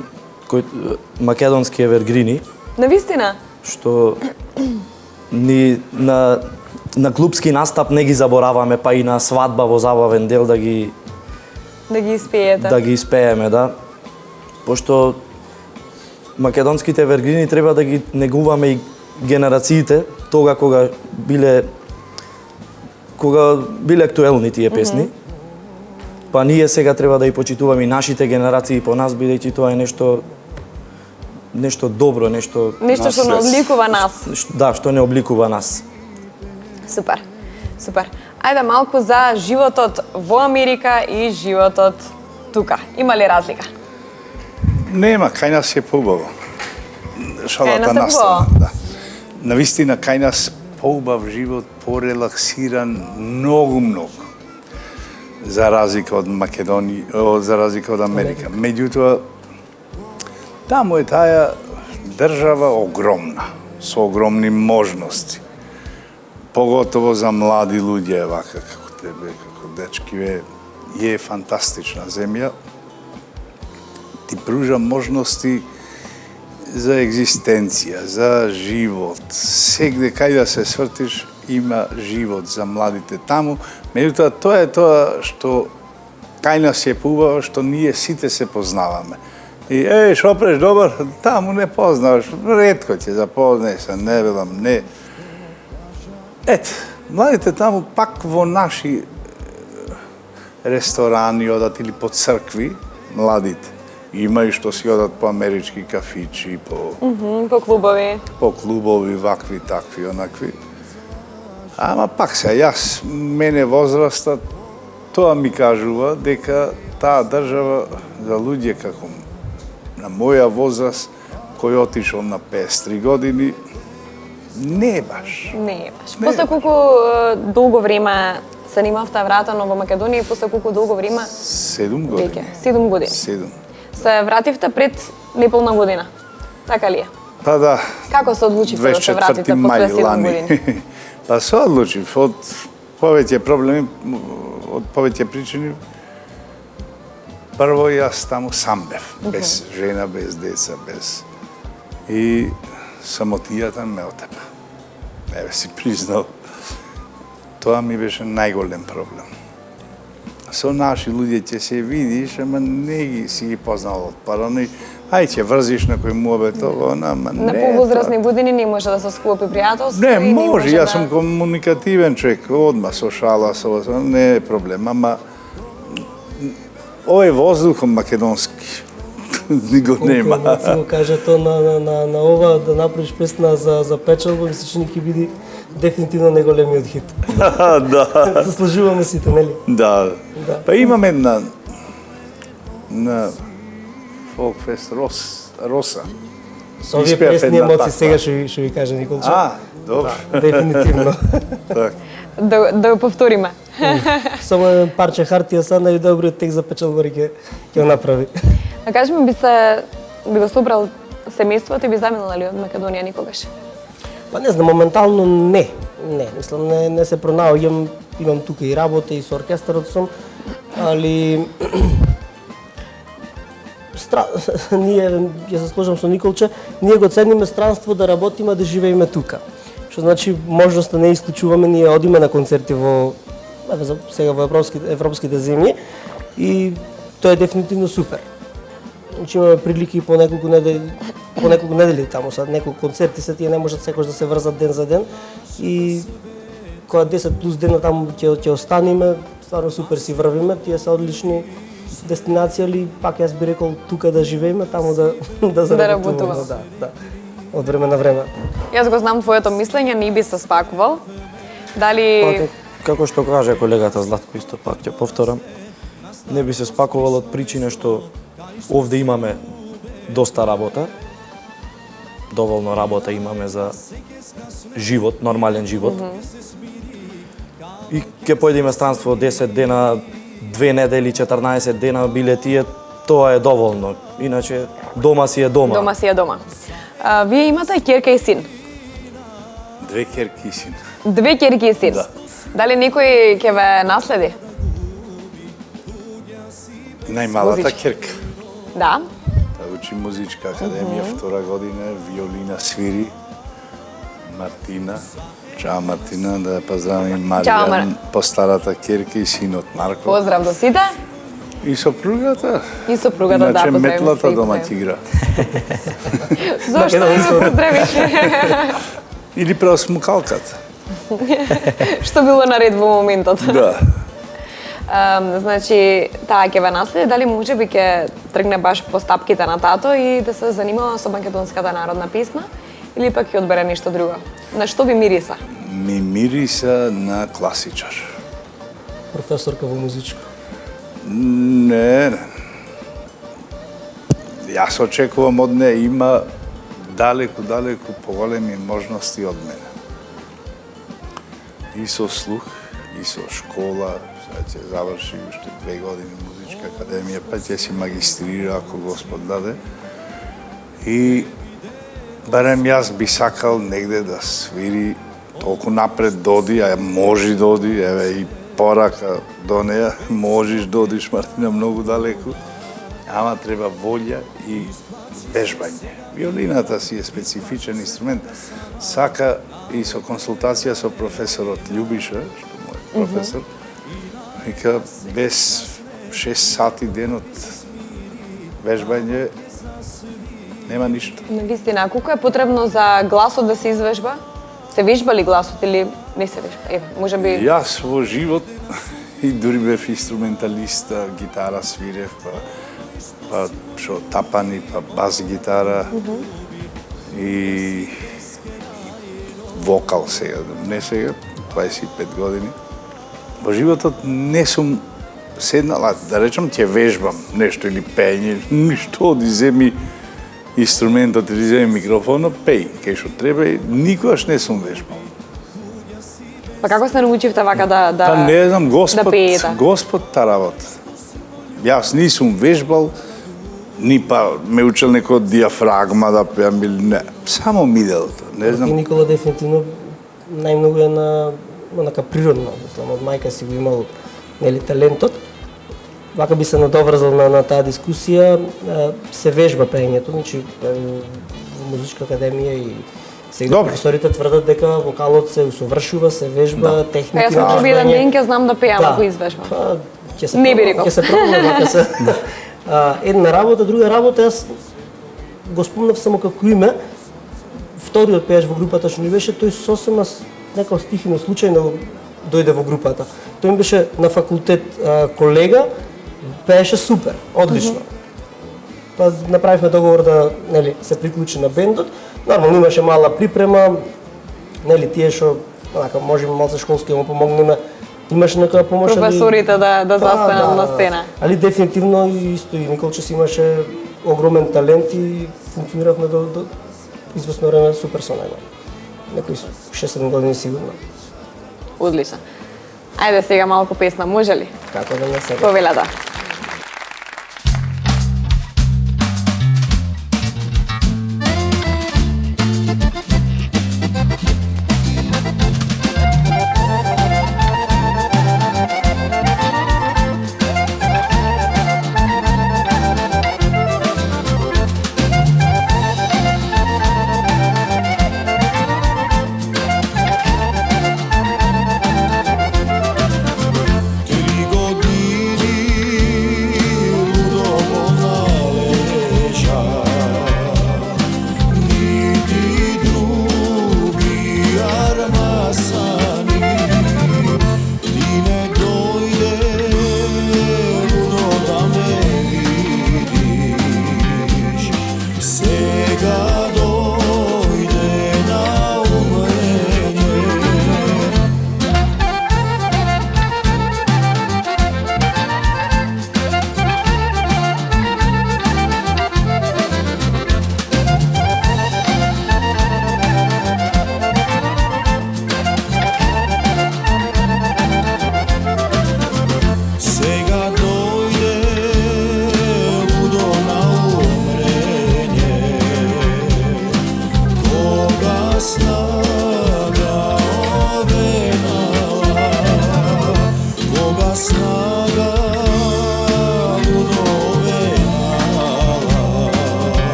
македонски евергрини. Навистина? Што ни на клубски настап не ги забораваме, па и на свадба во забавен дел да ги испеете. Да ги испееме, да. Пошто македонските евергрини треба да ги негуваме и генерациите, тога кога биле актуелни тие песни. Па ние сега треба да ги почитуваме и нашите генерации по нас, бидејќи тоа е нешто добро, нешто што не обликува нас. Да, што не обликува нас. Супер. Ајде малку за животот во Америка и животот тука. Има ли разлика? Нема, кај нас е поубаво. Шалата настана, да. Навистина, кај нас поубав живот, порелаксиран, многу. За разлика од Македонија, за разлика од Америка. Меѓутоа, таму е таа држава огромна, со огромни можности. Поготово за млади луѓе, вака како тебе, како дечки, е фантастична земја. Ти пружа можности за екзистенција, за живот. Сегде кај да се свртиш, има живот за младите таму. Меѓутоа, тоа е тоа што кај нас е поубаво, што ние сите се познаваме. И, шо преш, добар, таму не познаваш, ретко ќе запознаеш, не велам, не. Ето, младите таму пак во наши ресторани одат или по цркви, младите. Има и што си одат по амерички кафичи, По клубови. по клубови, вакви, такви, онакви. Ама пак се, јас, мене возрастот, тоа ми кажува дека таа држава за луѓе како на моја возраст, кој отишол на 53 години, не е баш. Не е баш. После колку долго време се нимавте вратено во Македонија и после колку долго време 7 години. веќе 7 години. 7. Се вративте пред неполна година. Така ли е? Па да, Како се одлучивте да се 24 вратите мај после 7 лани. години? Па се одлучив од повеќе проблеми, од повеќе причини. Прво јас таму сам бев, без жена, без деца, без... И самотијата ме отепа. Еве си признал. Тоа ми беше најголем проблем. Со наши луѓе ќе се видиш, ама не ги си ги познал од парани. Ај ќе врзиш на кој муабет ово, ама не. На повозрастни години не може да се склопи пријателство. Не, и може, јас сум да... комуникативен човек, одма со шала, не е проблем, ама овој воздухот македонски ни го нема. Колку го кажето на ова да направиш песна за печалба, мислиш че ќе биде дефинитивно најголемиот хит. Да, Заслужуваме сите, нели? да. Да. Па имаме на Фолкфест Роса. Со овие Испеав песни една емоции таква. сега ќе ви кажа Николче. Добро. Дефинитивно. Так. Да го повториме. Само еден парче хартија са најдобриот текст за печалбари ќе го направи. А кажи ми, би го собрал семејството и би заминала ли од Македонија никогаш? Па не знам, моментално не. Не, мислам не се пронаоѓам, имам тука и работа и со оркестарот сум, али ние ќе се сложам со Николче, ние го цениме странство да работиме, да живееме тука. Што значи можноста не исклучуваме, ние одиме на концерти сега во европските земји и тоа е дефинитивно супер. Значи имаме прилики по неколку недели таму, са неколку концерти се тие не можат секој да се врзат ден за ден и кога 10 плюс дена таму ќе останеме, стварно супер си врвиме, тие се одлични дестинации, али пак јас би рекол тука да живееме, таму да заработуваме. Да. Од време на време. Јас го знам твоето мислење, не би се спакувал. Дали... Како што каже колегата Златко, исто пак ќе повторам, не би се спакувал од причина што овде имаме доста работа, доволно работа имаме за живот, нормален живот. И ќе појдеме странство 10 дена, 2 недели, 14 дена, биле тие, тоа е доволно. Иначе дома си е дома. Дома си е дома. Вие имате ќерка и син. 2 ќерки и син. 2 ќерки и син. Да. Дали некој ќе ве наследи? Најмалата Музички. ќерка. Да. Та учи музичка академија, втора година, виолина свири. Мартина. Чао Мартина, да ја поздравим Чао, Марија, постарата ќерка и синот Марко. Поздрав до сите. И сопругата. И сопругата, да, Иначе поздравим метлата се и дома поздравим. ќе игра. Зошто не го поздравиш? Или преосмукалката. Што било наред во моментот? Да. Значи, таа ќе ве наследи, дали може би ќе тргне баш по стапките на тато и да се занимава со македонската народна песна, или пак ќе одбере нешто друго? На што ви мириса? Ми мириса на класичар. Професорка во музичко. Не. Јас очекувам од неја, има далеку поголеми можности од мене. И со слух, и со школа, сега ќе заврши уште 2 години музичка академија, па ќе си магистрира ако Господ даде. И барем јас би сакал негде да свири толку напред доди, а може доди, еве и порака до неја, можеш додиш Мартина многу далеку, ама треба волја и вежбање. Виолината си е специфичен инструмент. Сака и со консултација со професорот Љубиша, што мој професор, вика без 6 сати денот вежбање нема ништо. Навистина, колку е потребно за гласот да се извежба? Се вежба ли гласот или не се вежба? Еве, може би... Јас во живот И дури бев инструменталиста, гитара свирев, па шо тапани, па бас гитара и вокал сега, не сега, 25 години. Во животот не сум седнала, да речам, ќе вежбам нешто или пење, ништо, оди земи инструментот или земи микрофонот, пеј, кај што треба, и никогаш не сум вежбал. Па како се научивте вака да Па не знам, Господ, пеете? Господ та работа. Јас нисум вежбал, ни па ме учел некој диафрагма да пеам или не. Само миделото, не И знам. Никола дефинитивно најмногу е на онака природно, мислам, од мајка си го имал нели талентот. Вака би се надоврзал на таа дискусија, се вежба пеењето, значи во музичка академија и сега Добре. професорите тврдат дека вокалот се усовршува, се вежба, техники. Па јас може би еден вежбање. ден ќе знам да пеам ако извежбам. Па, ќе се Не би пробам, рекол. ќе се пробаме, вака се. Една работа, друга работа, јас го спомнав само како име. Вториот пееш во групата што ни беше, тој сосема некако стихино случајно дојде во групата. Тој ми беше на факултет колега, пееше супер, одлично. Па направивме договор да, нели, се приклучи на бендот. Нормално имаше мала припрема, нели, тие што онака можеме малце школски да му помогнеме. Имаше некоја помош. Професорите да застанат на сцена. Али дефинитивно и исто и Николче имаше огромен талент и функциониравме до известно време супер со него. Некои 6-7 години сигурно. Одлично. Ајде сега малку песна, може ли? Како да не се. Повелата.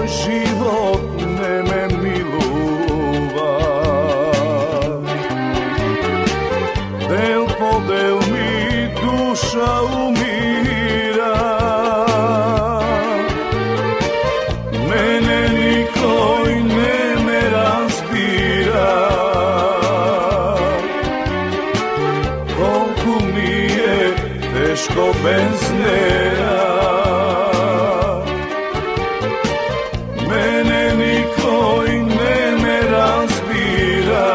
život ne me miluva. Del po del mi duša umira, mene niko i ne me razbira. Koliko mi je teško bez njega, mene niko i ne me razbira.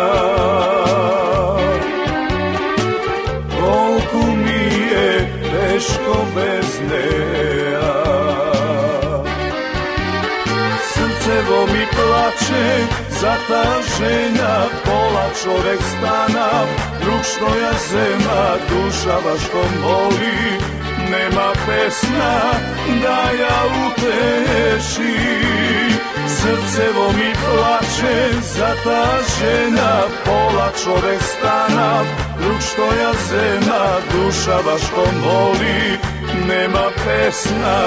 Koliko mi je teško bez njega. Srcevo mi plače za ta žena, pola čovek stana, drug što ja zema, duša vaškom boli. Nema pesna da ja uteši, srcevo mi plače za ta žena, pola čovek stana, drug što ja zema, duša vaškom boli. Nema pesna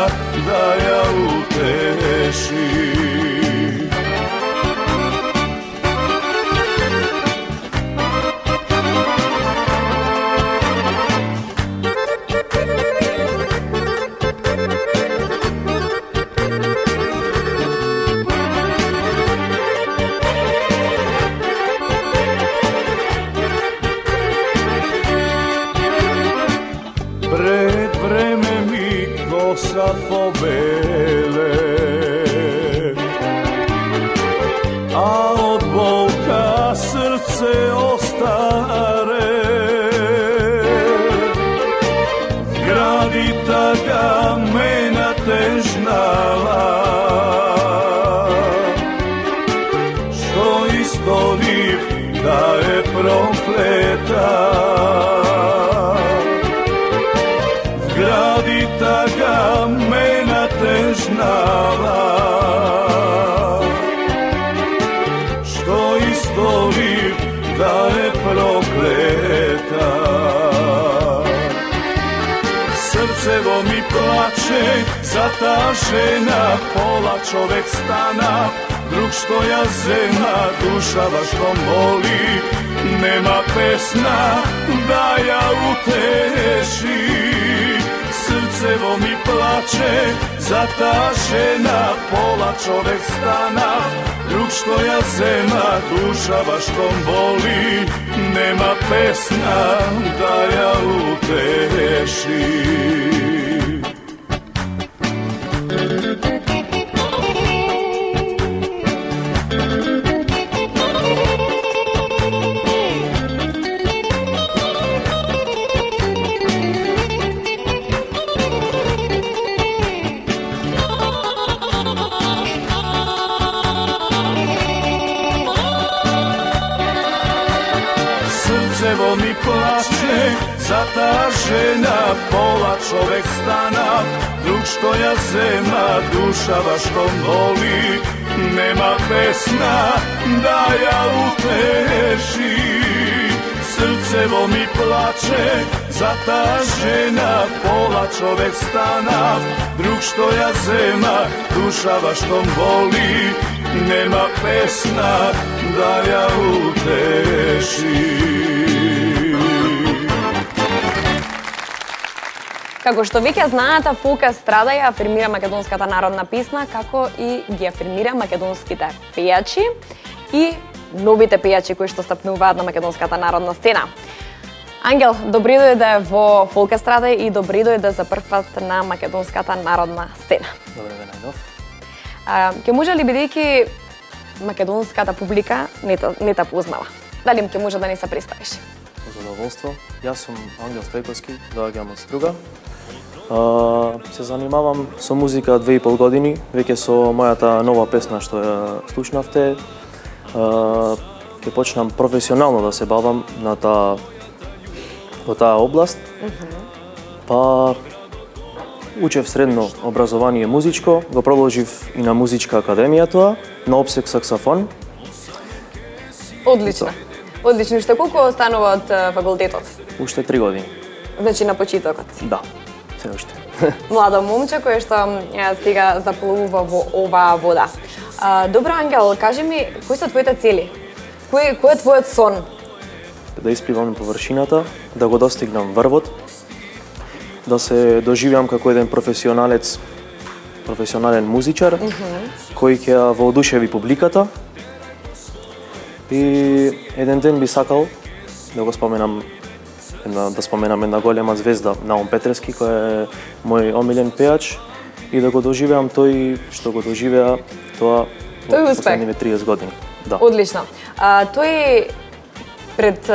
da ja uteši. Pred vreme mi kosa pobele, a od bolka srce ostare. Gradi taga me natežnala, što istorim da je prokleta. Gradi taga me natežnala, što istorim da je prokleta. Srcevo mi plače za ta žena, pola čovek stana, drug što ja zema, duša vaškom boli. Nema pesna da ja uteši, srcevo mi plače za ta žena, pola čovek stana, drug što ja zema, duša vaškom boli. Nema pesna da ja uteši. Srcevo mi plače za ta žena, pola čovek stana, drug što ja zema, duša vaškom boli. Nema pesna da ja uteši, srcevo mi plače za ta žena, pola čovek stana, drug što ja zema, duša vaškom boli. Nema pesna da ja uteši. Како што веќе знаете, Фолка Страда ја афирмира македонската народна песна, како и ги афирмира македонските пејачи и новите пејачи кои што стапнуваат на македонската народна сцена. Ангел, добри дојде во Фолка Страда и добри дојде за прв пат на македонската народна сцена. Добре ве најдов. Ке може ли, бидејќи македонската публика не те познава, дали ќе може да ни се представиш? Со задоволство. Јас сум Ангел Стојковски, доаѓам од Струга. Се занимавам со музика 2,5 години, веќе со мојата нова песна што ја слушнавте. Ќе почнам професионално да се бавам во таа област. Па учев средно образование музичко, го продолжив и на музичка академија тоа, на опсек саксофон. Одлично. Одлично. Што колку останува од факултетот? Уште 3 години. Значи на почетокот. Да. се уште. Младо момче кое што сега заплувува во оваа вода. Добро, Ангел, кажи ми, кои се твоите цели? Кој е твојот сон? Да испливам на површината, да го достигнам врвот, да се доживеам како еден професионален музичар, кој ќе ја воодушеви публиката. И еден ден би сакал да го споменам една голема звезда, Наум Петрески, кој е мој омилен пеач, и да го доживеам тој што го доживеа тоа во последниве 30 години. Да. Одлично. Тој пред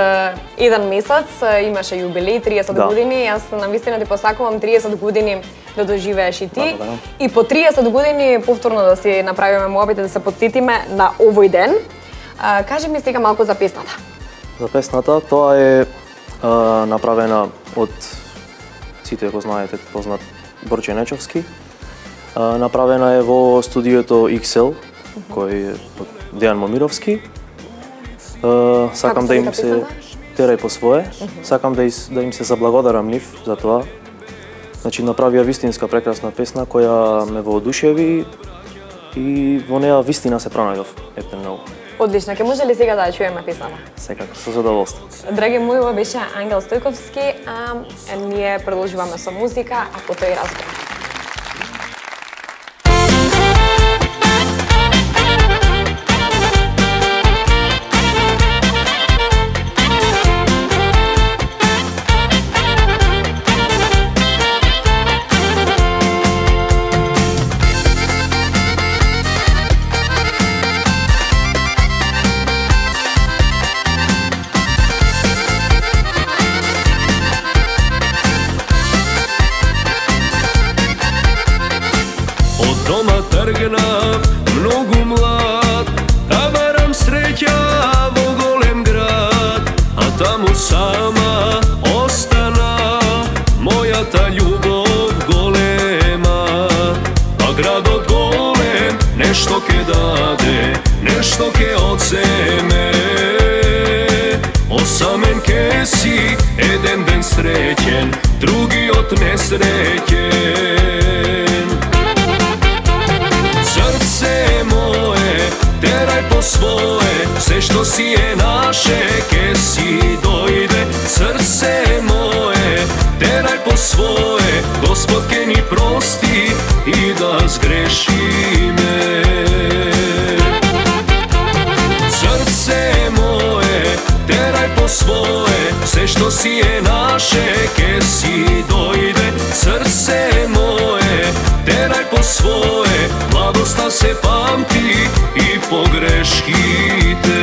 еден месец имаше јубилеј, 30 години. Јас навистина ти посакувам 30 години да доживееш и ти. Да. И по 30 години повторно да си направиме мобите, да се потсетиме на овој ден. Кажи ми сега малку за песната. За песната, тоа е направена од, сите го знаете, познат Борче Нечовски. Направена е во студиото XL, кој е од Дејан Момировски. Сакам да им се терај по свое. Сакам да им се заблагодарам нив за тоа. Значи направија вистинска прекрасна песна која ме воодушеви и во неа вистина се пронајдов епремногу. Одлично, ќе може ли сега да ја чуеме песната? Секако, со задоволство. Драги мои, ова беше Ангел Стојковски, а ние продолжуваме со музика, ако тој разбира. Тргнав многу млад, да барам среќа во голем град, а таму сама остана мојата љубов голема. А градот голем нешто ке даде, нешто ке одземе. Осамен ке си еден ден среќен, другиот несреќен. Срце мое, терај по свое, се што си е наше, ке си дојде. Срце мое, терај по свое, Господ ке ни прости и да сгрешиме. Срце мое, терај по свое, се што си е наше, ке си дојде. Срце мое, терај по свое, младоста се памти и погрешките.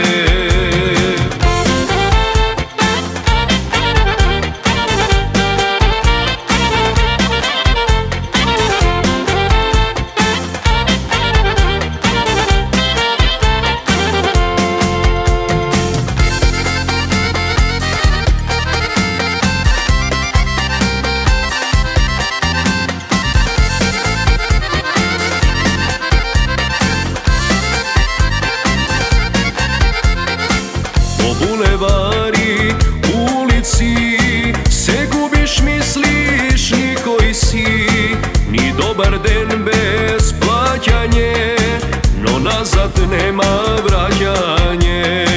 Булевари, улици, се губиш, мислиш, никој си. Ни добар ден без плаќање, но назад нема враќање.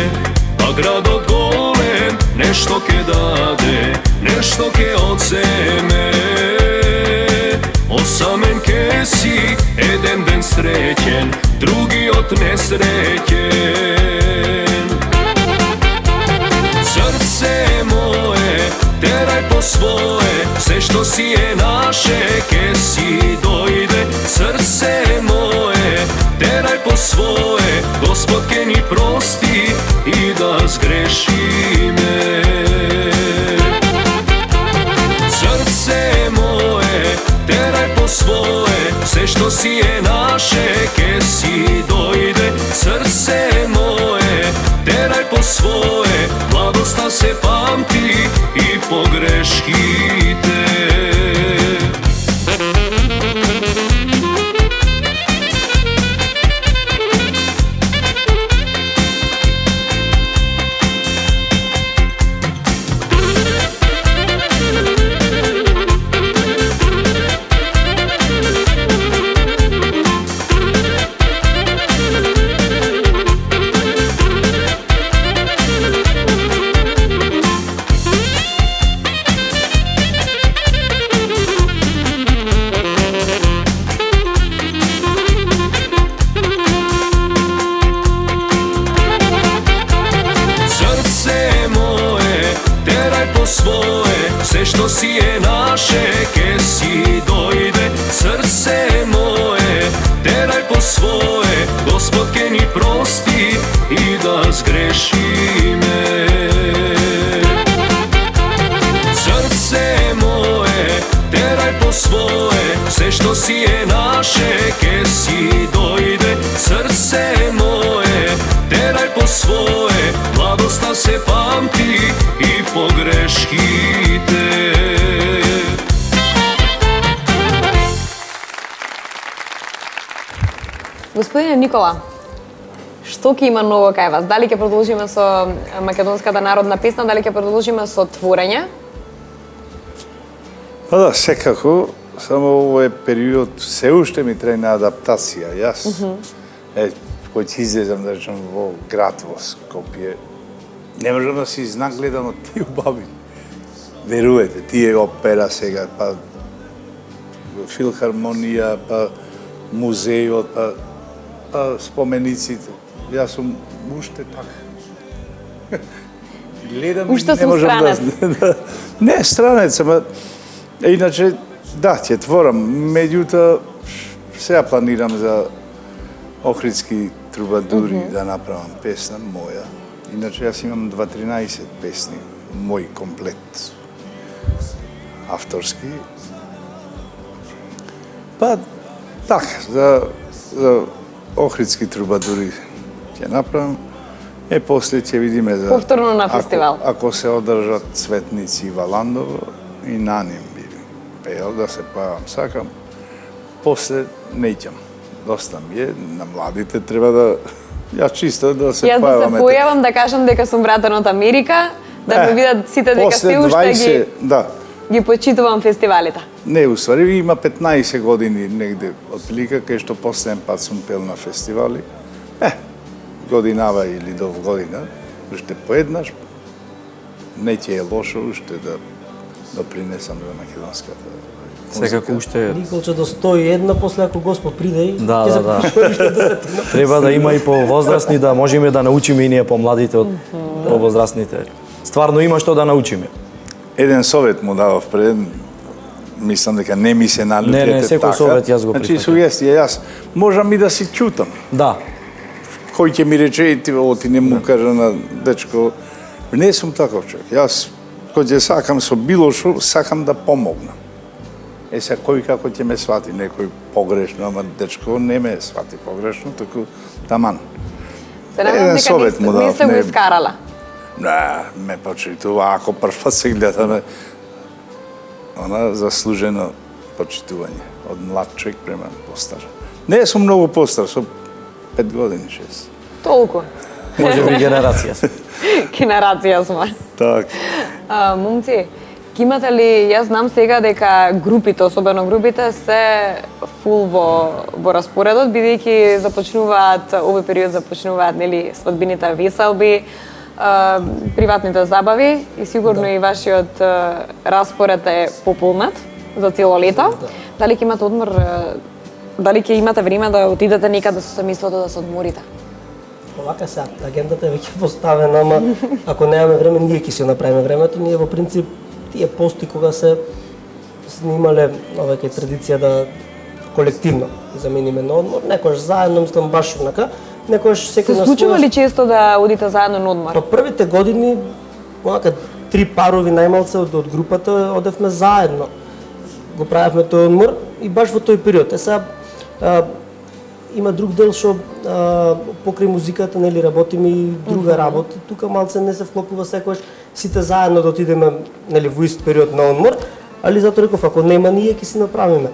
А градот голем нешто ке даде, нешто ке одземе. Осамен ке си еден ден среќен, другиот несреќен. Срце мое, терај по свое, се што си е наше, ке си дојде. Срце мое, терај по свое, Господ ке ни прости и да сгрешиме. Срце мое, терај по свое, се што си е наше, ке си дојде. Срце мое, терај по свое, младоста се памти и погрешките. što si je naše, ke si dojde, srce moje, teraj po svoje, Gospod ke ni prosti i da zgrešime. Srce moje, teraj po svoje, sve što si je naše, ke si dojde, srce moje, teraj po svoje, mladosta se pamti i pogreškite. Господине Никола, што ќе има ново кај вас? Дали ќе продолжиме со македонската народна песна, дали ќе продолжиме со творење? Па да, секако, само овој период се уште ми требна адаптација. Јас, кој ќе излезам, да речем, во град, во Скопје, не можам да си изнагледам од тие убави. Верувате, тие опера сега, па филхармонија, па музејот, па спомениците. Јас сум уште така. Гледам и Уште не сум можам странец. Не, странец, ама иначе да, ќе творам. Меѓутоа сега планирам за Охридски трубадури да направам песна моја. Иначе јас имам 13 песни, мој комплет авторски. Па така, за Охридски трубадури ќе направам. После ќе видиме за Повторно на фестивал. Ако се одржат Цветници и Валандово и на ним би пеел да се појавам, сакам. После неќам. Доста ми е, на младите треба да ја чисто да се Јас да појаваме. се појавам да кажам дека сум вратен од Америка, да ме видат сите дека после се уште 20, да. ги почитувам фестивалите. Не, уствари има 15 години негде отприлика кај што последен пат сум пел на фестивали. Годинава или до година, уште поеднаш, не ќе е лошо уште да допринесам за македонската музика. Секако уште Николче до 101, после ако Господ приде и Да, ќе да, запишеш уште 10. треба да има и повозрастни да можеме да научиме и ние помладите од повозрастните. Стварно има што да научиме. Еден совет му давав пред, мислам дека не ми се налутете Не, секој така. совет јас го Значи, прифатам. сугестија, јас можам и да си чутам. Да, Кој ќе ми рече, ти не му кажа на дечко, не сум таков човек. Јас, кој ќе сакам со било шо, сакам да помогнам. Сега кој како ќе ме свати, некој погрешно, ама дечко не ме свати погрешно, туку таман. Се надам Еден дека совет му не дав, сте го не- искарала. Не, ме почитува, ако прв пат се гледаме, она заслужено почитување. Од млад човек према постар. Не сум многу постар, со 5 години, 6. Толку. може би генерација. Генерација сме. Так. Момци, ќе имате ли, јас знам сега дека групите, особено групите, се фул во распоредот, бидејќи започнуваат, овој период започнуваат, нели, свадбините веселби, приватните забави и сигурно и вашиот распоред е пополнат за цело лето. Дали ќе имате одмор, дали ќе имате време да отидете некаде со семејството да се одморите? Овака сега, агендата е веќе поставена, ама ако немаме време, ние ќе си направиме времето. Ние во принцип тие пости кога се снимале, оваќе традиција да колективно замениме на одмор, некојаш заедно, мислам баш однака, некојаш секој Се на случува своја. ли често да одите заедно на одмор? Па првите години, онака 3 парови најмалце од групата одевме заедно. Го правевме тој одмор и баш во тој период. Сега има друг дел што покрај музиката, нели, работиме и друга работа. Тука малце не се вклопува секојаш сите заедно да отидеме, нели, во ист период на одмор, али затоа реков ако нема ние ќе си направиме.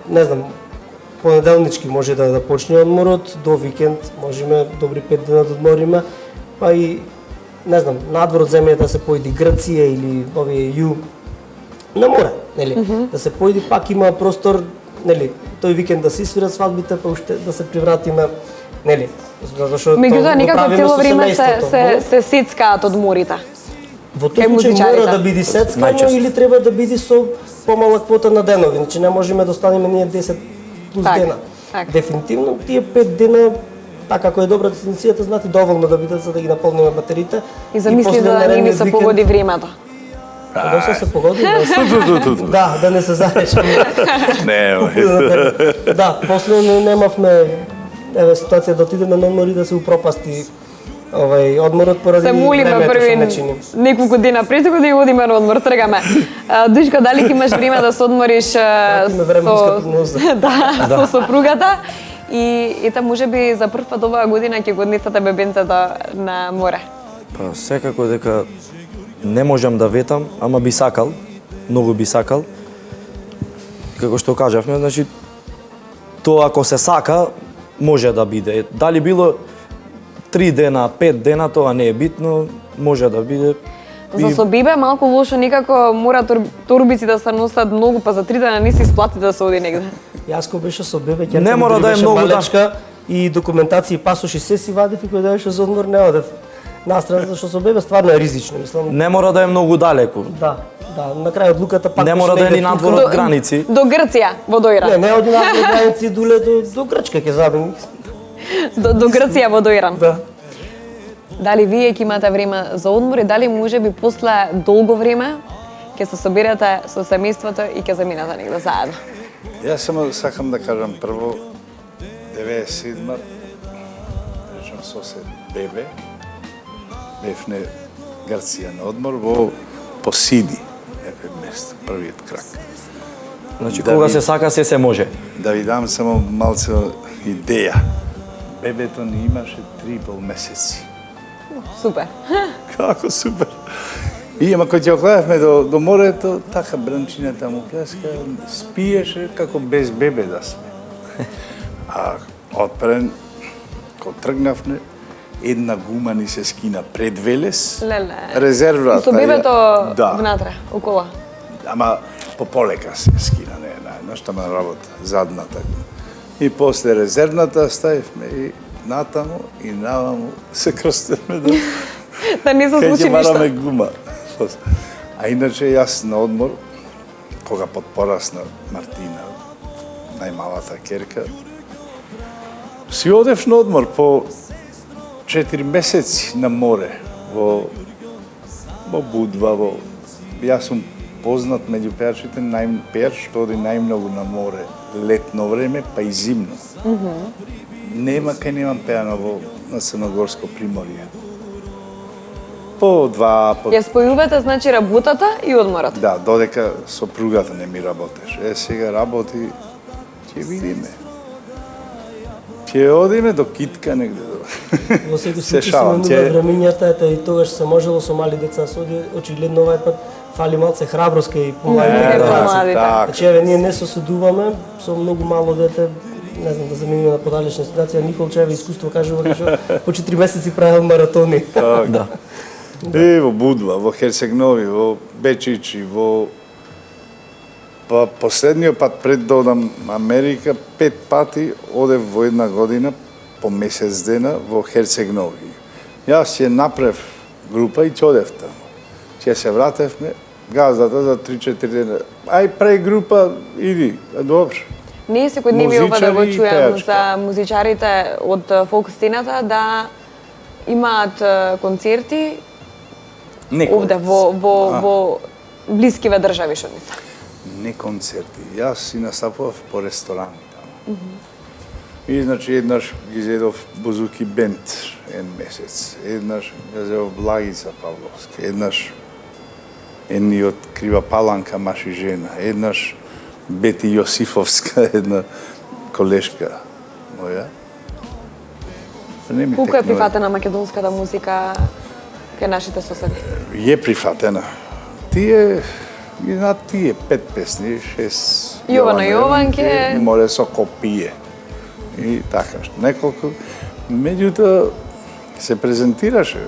Не знам, понеделнички може да почне одморот, до викенд можеме добри 5 дена да одмориме, па и не знам, надвор од земјата да се појди Грција или овие ју на море, нели? Да се појди, пак има простор, нели, тој викенд да се свират свадбите, па уште да се привратиме, нели? Затоа што Меѓутоа, го некако правиме цело со време семејството. се сецкаат одморите. Во кај тој случај музичарите. мора да биде сецкано Најчесто. или треба да биде со помала квота на денови, значи не можеме да останеме ние 10 плюс Така, дена. така. Дефинитивно тие 5 дена, така како е добра дестинацијата, знате доволно да бидат за да ги наполниме батериите. И замислите после да не ни наредниот се викенд- погоди времето. Кога што се погоди, да не се заречеме. Не, Да, после немавме ситуација да отидеме на одмор и да се упропасти одморот поради Се молиме времето што први не чиним. неколку дена пред да одиме на одмор, тргаме. Душко, дали ќе имаш време да се одмориш Имаме временска прогноза. со сопругата? И ета можеби за прв пат оваа година ќе го однесете бебенцето на море. Па секако дека не можам да ветам, ама би сакал, многу би сакал. Како што кажавме, значи тоа ако се сака може да биде. Дали било 3 дена, 5 дена, тоа не е битно, може да биде. За со бебе малку лошо, никако мора торбици да се носат многу, па за 3 дена не се исплати да се оди негде. Јас кога беше со бебе, ќе Не мора да е многу, да. И документација, и пасоши, се си вадев и кога дојдеше за одмор не одев. Настрана, зашто со бебе стварно е ризично, мислам. Не мора да е многу далеку. Да, на крај одлуката пак Не беше мора да е негде ни тука. надвор од граници. До Грција, во Дојран. Не оди надвор граници дуле до Грчка ќе забим. До Грција во Дојран. Да. Дали вие ќе имате време за одмор и дали можеби после долго време ќе се соберете со семејството и ќе заминете негде заедно? Јас само сакам да кажам прво 97-ма, речам сосе бебе, бевне Грција на одмор во Посиди, епе место, првиот крак. Значи Да кога ви- се сака се може. Да ви дам само малце идеја. Бебето ни имаше 3,5 месеци. Супер. Како супер. И ама кога ќе гледавме до морето, така бранчината му плеска, спиеше како без бебе да сме. А отпрен, кога тргнавме, една гума ни се скина пред Велес, Леле. резервната. И со бебето да, внатре, около. ама пополека се скина, не еднаш, тама работа, задната гума. И после резервната ставивме и натаму и наваму се крстевме да Да не се кај случи ќе бараме ништо. гума. А иначе јас на одмор, кога подпорасна Мартина, најмалата керка, си одев на одмор по 4 месеци на море, во Будва, Јас сум познат меѓу пејачите, пејач што оди најмногу на море летно време, па и зимно. Нема кај немам пејано на Црногорско приморје. По два, по... Ја спојувате, значи, работата и одморот. Да, додека сопругата не ми работеше. Сега работи, ќе видиме. Ќе одиме до Китка негде. Во секој Се случај се шалам, менува ќе- времењата, ето и тогаш се можело со мали деца се оди, очигледно овај пат фали малце храброст кај помладите Не, генерации. помладите. така. Значи, еве, ние не се осудуваме, со многу мало дете, не знам да замениме на подалечна ситуација, Николче, еве, искуство кажува што по 4 месеци правил маратони. Да. И во Будва, во Херцег-Нови, во Бечичи, во... Па последниот пат пред да одам Америка, 5 пати одев во една година по месец дена во Херцег-Нови. Јас ќе направив група и ќе одев таму. Ќе се вратевме, газдата за 3-4 дена. Ај прај група, иди, добро. Ние секој ден ви ова да го Музичари и чујам пејачка. за музичарите од фолк сцената да имаат концерти овде во блискиве држави што ни се. Не концерти. Јас си настапував по ресторани таму. И значи еднаш ги зедов Бузуки бенд ен месец. Еднаш ја зедов Благица Павловска. Еднаш едни од Крива Паланка маш и жена. Еднаш Бети Јосифовска, една колешка моја. Не ми Колку е текнува. прифатена македонската музика кај нашите соседи? Е прифатена. Тие ги знаат тие 5 песни, 6 Јовано Јованке. Море со копие. И така, неколку. Меѓутоа се презентираше.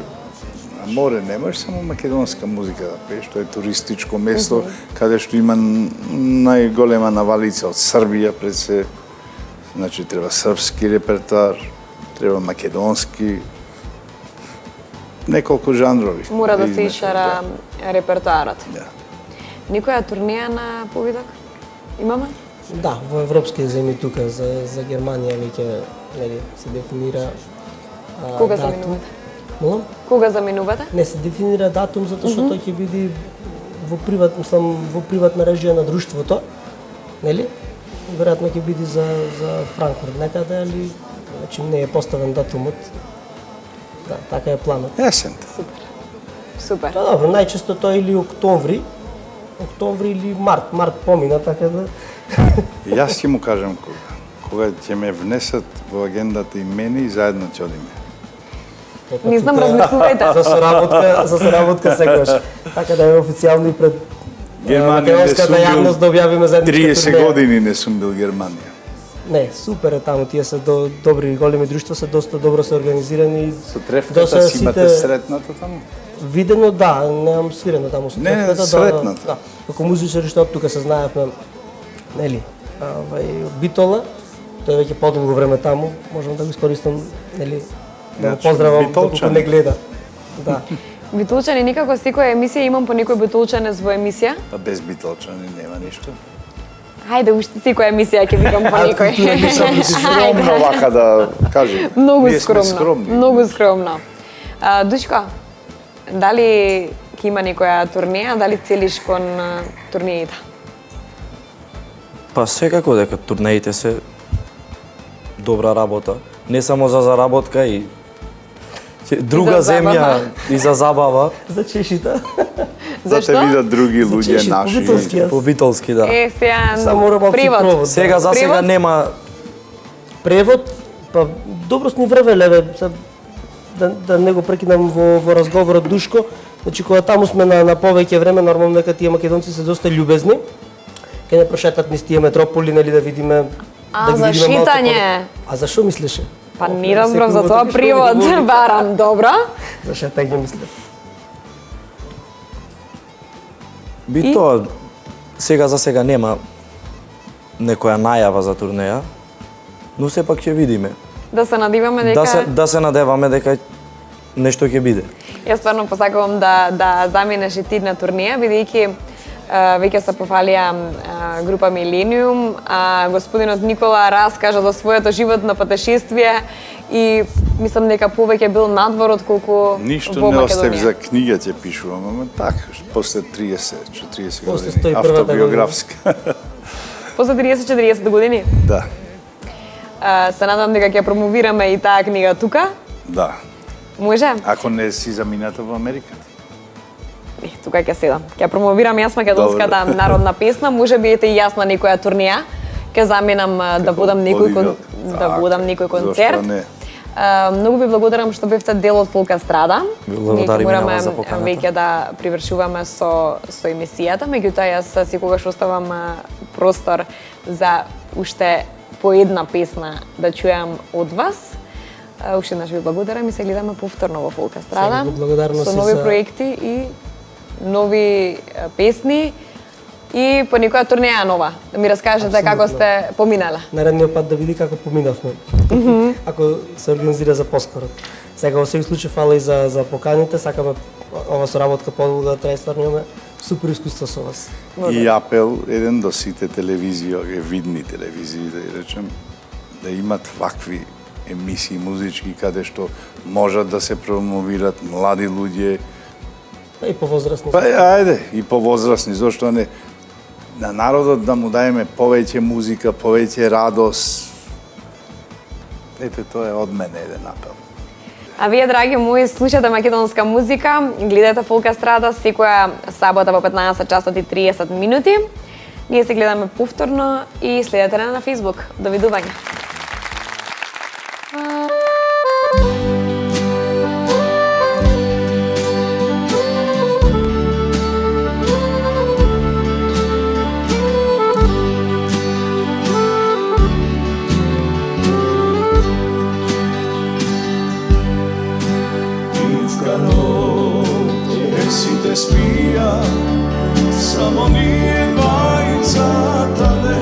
На море немаш само македонска музика да пееш, тоа е туристичко место каде што има најголема навалица од Србија пред се. Значи треба српски репертоар, треба македонски, неколку жанрови. Мора да се измешаш, ишара репертоарот. Да. Никоја турнеја на повидок? Имаме? Да, во европски земји тука за Германија веќе нели се дефинира Кога датум. заминувате? Молам? Кога заминувате? Не се дефинира датум затоа што тој ќе биде во приватна режија на друштвото, нели? Веројатно ќе биде за Франкфурт некаде, али значи не е поставен датумот. Да, така е планот. Есента. Супер. Па добро, најчесто тоа или октомври или март. Март помина, така да... Јас ќе му кажам кога ќе ме внесат во агендата и мене и заедно ќе одиме. Не знам, размислувајте. За соработка секогаш. Така да е официјално и пред Германија не македонската сум јавност да бил објавиме заедничка 30 турнеја. години не сум бил Германија. Не, супер е таму, тие се добри и големи друштва, се доста добро се организирани. Со трефката си имате сретната таму? Видено да, немам свирено таму со Не, трефката. сретната. Да. Како музичари што од тука се знаевме, нели, Битола, тој веќе подолго време таму, можам да го искористам, нели, да го Значи, поздравам Битолчани. доколку не гледа. Да. Битолчани никако секоја емисија имам по некој битолчанец во емисија. Па без битолчани нема ништо. Хајде уште секоја емисија ќе викам по некој. Скромно вака да кажи. Многу Ние сме скромно. скромни. Многу скромно. Душко, дали ќе има некоја турнеја, дали целиш кон турнеите? Па секако дека турнеите се добра работа, не само за заработка и друга за земја забава. и за забава, За чешита. Да те видат други луѓе чеши, наши. побитолски. по битолски, да. Сега Само малку привод. провод. Сега за сега Превод? нема Превод, па добро сни врвеле, бе, да не го прекинам во разговорот Душко. Значи кога таму сме на повеќе време, нормално дека тие македонци се доста љубезни. Ке не прошетат низ тие метрополи, нели да видиме ги за видиме малку шетање. А за што мислеше? Па не разбрав за тоа привод, барам, добро. За шетање мислев. би тоа сега за сега нема некоја најава за турнеја, но сепак ќе видиме. Да се надиваме дека... Да се надеваме дека нешто ќе биде. Јас стварно посакувам да заминеш и ти на турнеја, бидејќи веќе се пофалија група Милениум, а господинот Никола раскажа за своето животно патешествие и мислам дека повеќе бил надвор отколку Ништо во не остави Македонија. за книга ќе пишувам, ама така, после 30 После години, 101-та автобиографска. После 30-40 години. Да, Се надам дека ќе промовираме и таа книга тука. да. Може? Ако не си замината во Америка. Тука ќе седам. Ќе промовирам јас македонската народна песна, може би ете и јас на некоја турнеја. Ќе заминам да водам некој концерт. Зошто не? Многу ви благодарам што бевте дел од Фолка Страда. Ви благодариме на вас за поканата. Веќе да привршуваме со емисијата, меѓутоа јас секогаш оставам простор за уште по една песна да чујам од вас. Уште еднаш ви благодарам и се гледаме повторно во Фолка Страда. Сега благодарности со нови за- проекти и нови песни и по некоја турнеја нова. Да ми раскажете како сте поминале. Наредниот пат да види како поминавме. Ако се организира за поскоро. Сега во секој случај фала и за поканите, сакаме ова соработка подолго да трае, стварно имаме супер искуство со вас. И апел еден до сите телевизии, видни телевизии, да речем, да имат вакви емисии музички каде што можат да се промовират млади луѓе, Па и повозрастни. па ајде и повозрастни, зошто не на народот да му даеме повеќе музика, повеќе радост. Ете тоа е од мене еден апел. А вие, драги мои, слушате македонска музика, гледате Фолка Страда секоја сабота во 15 часот и 30 минути. Ние се гледаме повторно и следете на Facebook. Довидување. Тивка ноќе си те спија, само ние двајцата не.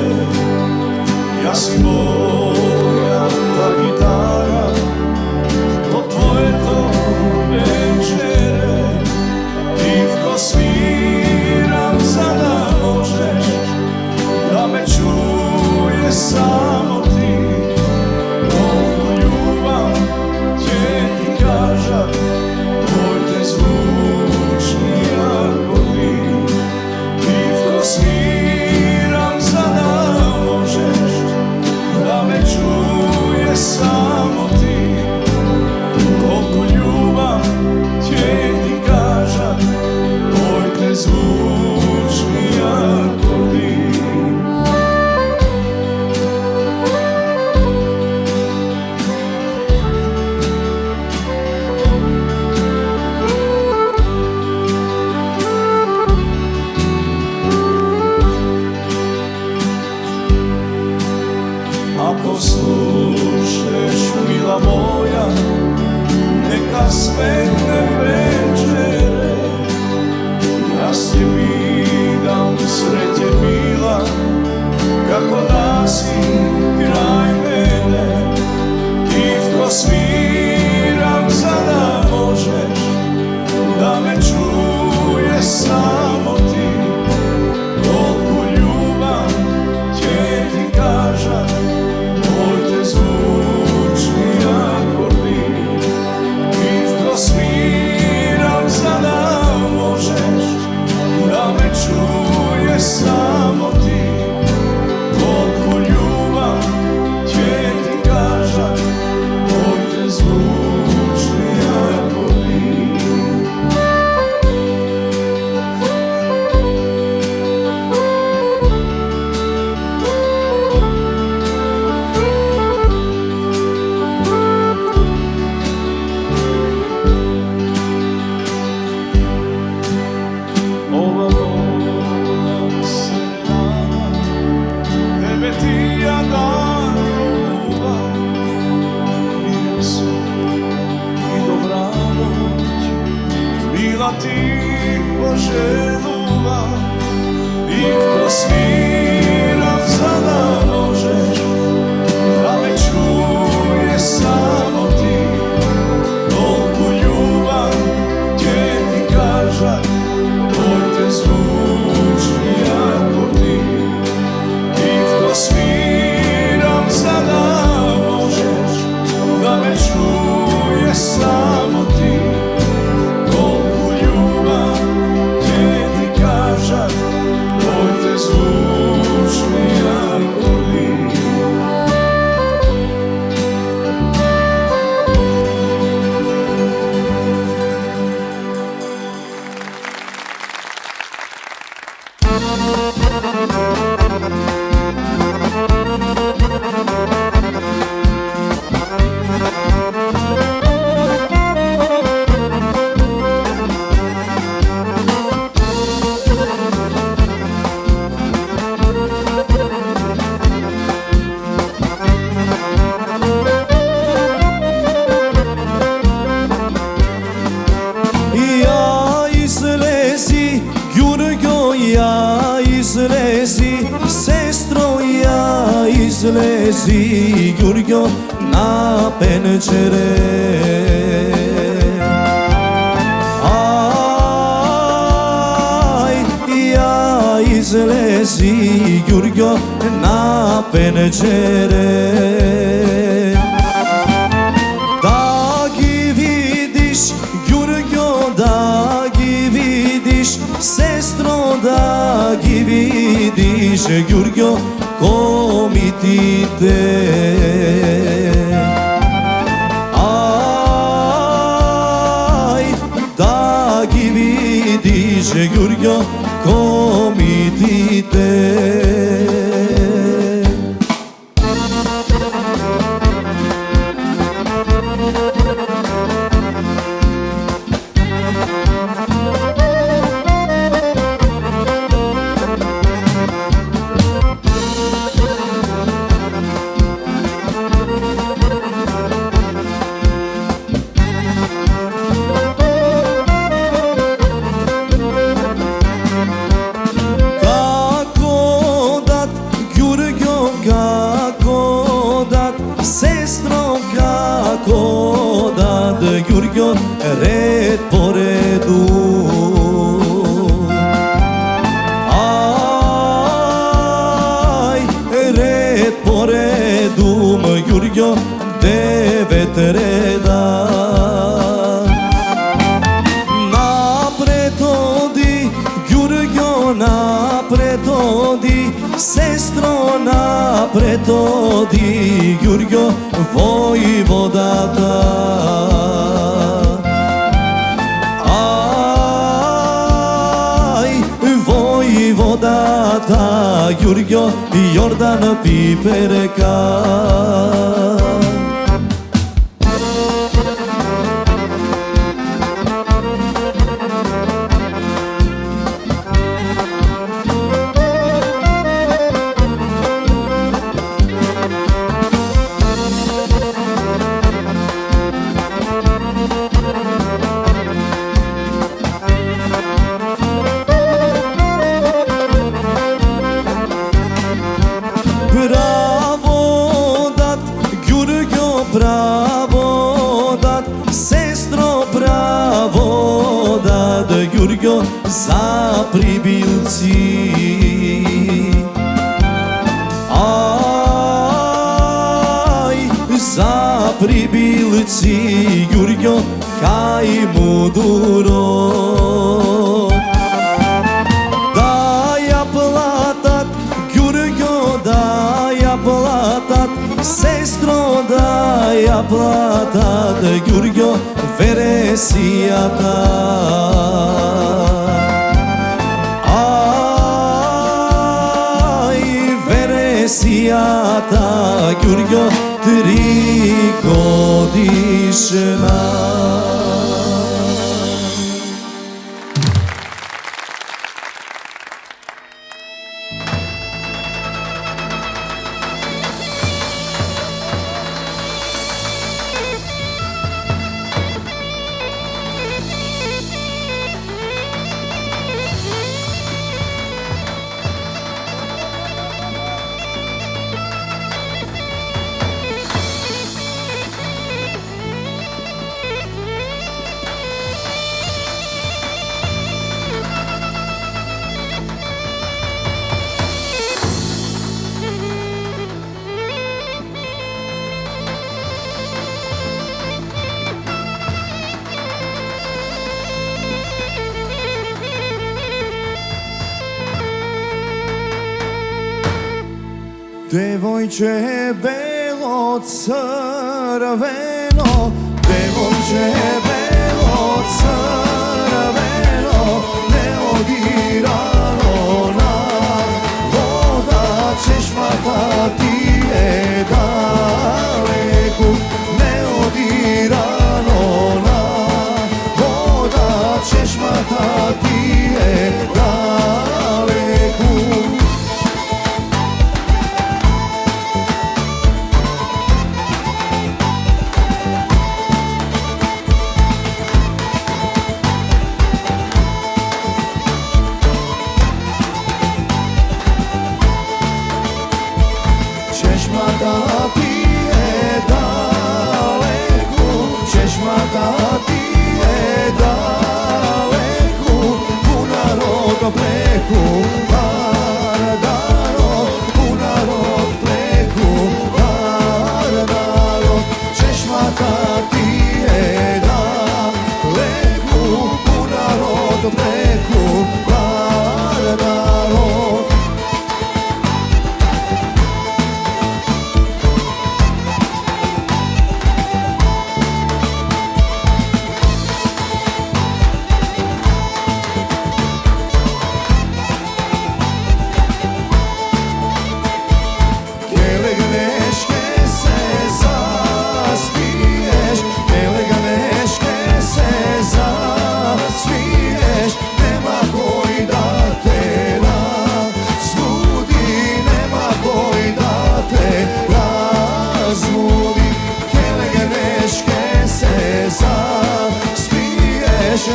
Јас и мојата гитара, во твоето вечере. Тивко свирам за да можеш да ме чуеш само ти. Колку љубам ќе ти кажа, моите звучни акорди. ko sviram za da možeš da me čuješ samo ti. Koliko ljubav će ti kažem, moj te zvučni akordi. Nitko sviram za da možeš da me čuješ samo ti. Koliko ljubav će ti kažem, moj te zvučni akordi. Ova moja serena, tebe ti ja dam ljubav. Mir sun i dobra noć, bila ti poželuva. Nitko sviram za da možeš da me čuješ samo ti. Toliko ljubav će ti kažem, moj te zvučni akordi. Nitko sviram za da možeš da me čuješ samo ti. Koliko ljubav će ti kažem, moj te zvučni akordi. Ja izlezi, Jurgo, ja izlezi, sestro, ja izlezi, Jurgo, na penčere. Aj, ja izlezi, Jurgo, na penčere. Da gi vidiš, Jurgo, da gi vidiš, sestro, da gi vidiš, Jurgo, ko mi ti te. Aj, da gi vidiš, Jurgo, ko mi ti te. Kako dat, Jurgo, kako dat, sestro, kako dat, Jurgo, red po redu. Aj, red po redu, Jurgo, 9 reda. Napred odi, Jurgo, napred odi, sestro, napred odi, Jurgo, vojvodata. Aj, vojvodata, Jurgo, Jordan Piperka. Bravo dat, Jurgo, Ѓурѓо за прибилци. Ај, за прибилци, Ѓурѓо кај мудуро. Да ја платат, Ѓурѓо да ја платат, сестро да ја платат, Ѓурѓо вересијата. Ај, вересијата, Ѓурѓо 3 годишна. Девојче бело црвено, девојче бело црвено, неодирано на вода, чешмата ти е далеку, неодирано на вода, чешмата ти е далеку. Чешмата ти е далеку, чешмата ти е далеку, пуна рог преку Вардарог, пуна рог преку Вардарог. Чешмата ти е далеку, пуна рог преку Вардарог.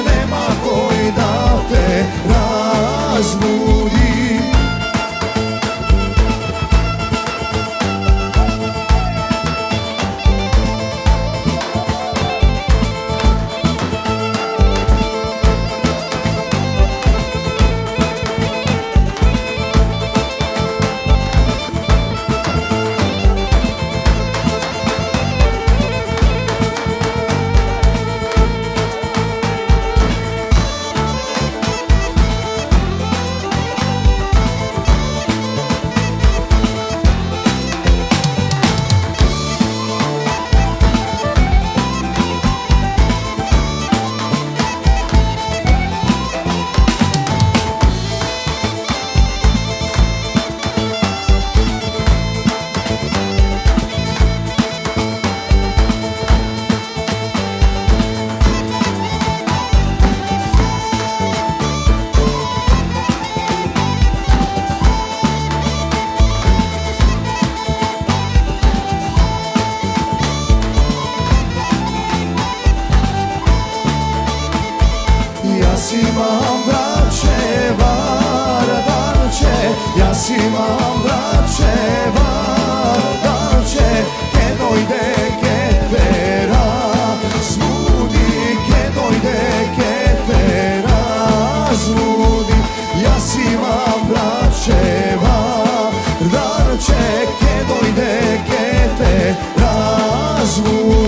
Nema koji da te razbudi. Jaz imam braće Vardarče, jaz imam braće Vardarče, ke dojde ke te razbudi, ke dojde ke te razbudi.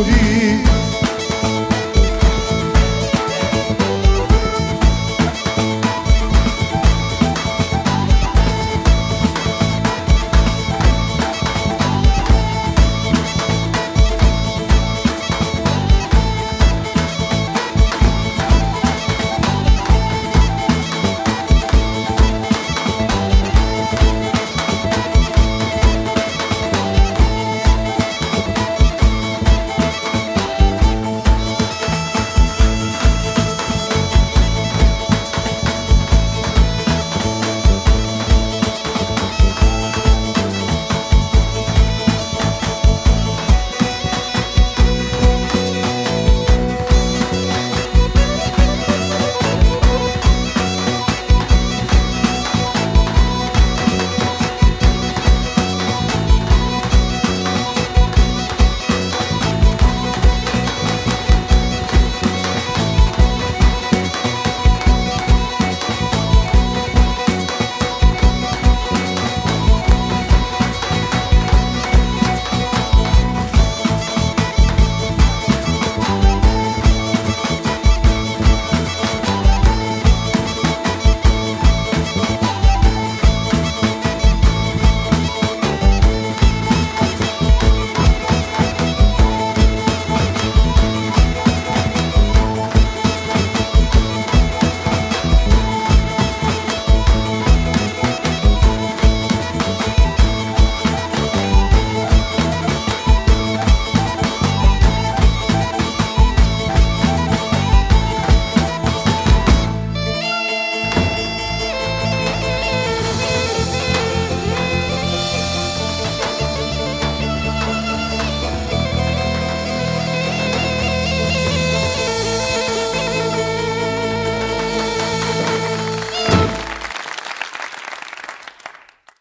ljudi